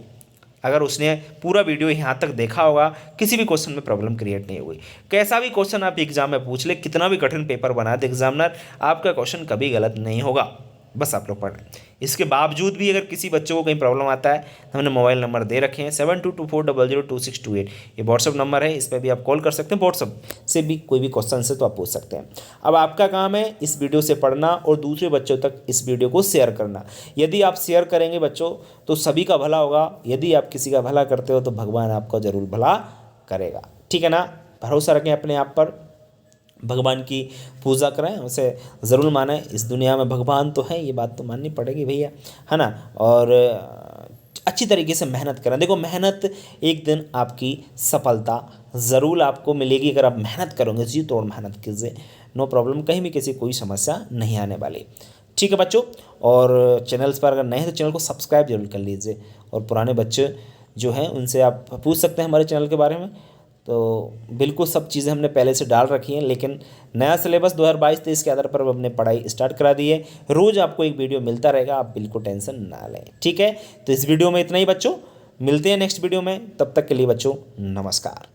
Speaker 1: अगर उसने पूरा वीडियो यहाँ तक देखा होगा किसी भी क्वेश्चन में प्रॉब्लम क्रिएट नहीं हुई। कैसा भी क्वेश्चन आप एग्जाम में पूछ ले, कितना भी कठिन पेपर बना दे एग्जामिनर, आपका क्वेश्चन कभी गलत नहीं होगा, बस आप लोग पढ़ें। इसके बावजूद भी अगर किसी बच्चों को कहीं प्रॉब्लम आता है तो हमने मोबाइल नंबर दे रखे हैं 7224002628, ये व्हाट्सअप नंबर है, इस पर भी आप कॉल कर सकते हैं, व्हाट्सअप से भी कोई भी क्वेश्चन से तो आप पूछ सकते हैं। अब आपका काम है इस वीडियो से पढ़ना और दूसरे बच्चों तक इस वीडियो को शेयर करना। यदि आप शेयर करेंगे बच्चों तो सभी का भला होगा, यदि आप किसी का भला करते हो तो भगवान आपका जरूर भला करेगा, ठीक है ना। भरोसा रखें अपने आप पर, भगवान की पूजा करें, उसे ज़रूर मानें। इस दुनिया में भगवान तो है, ये बात तो माननी पड़ेगी भैया, है ना। और अच्छी तरीके से मेहनत करें। देखो मेहनत एक दिन आपकी सफलता ज़रूर आपको मिलेगी अगर आप मेहनत करोगे, जी तोड़ मेहनत कीजिए, नो प्रॉब्लम, कहीं भी किसी कोई समस्या नहीं आने वाली, ठीक है बच्चों। और चैनल्स पर अगर नए हैं तो चैनल को सब्सक्राइब जरूर कर लीजिए, और पुराने बच्चे जो हैं उनसे आप पूछ सकते हैं हमारे चैनल के बारे में। तो बिल्कुल सब चीज़ें हमने पहले से डाल रखी हैं, लेकिन नया सिलेबस 2022-23 के आधार पर हमने पढ़ाई स्टार्ट करा दी है। रोज़ आपको एक वीडियो मिलता रहेगा, आप बिल्कुल टेंशन ना लें, ठीक है। तो इस वीडियो में इतना ही बच्चों, मिलते हैं नेक्स्ट वीडियो में, तब तक के लिए बच्चों नमस्कार।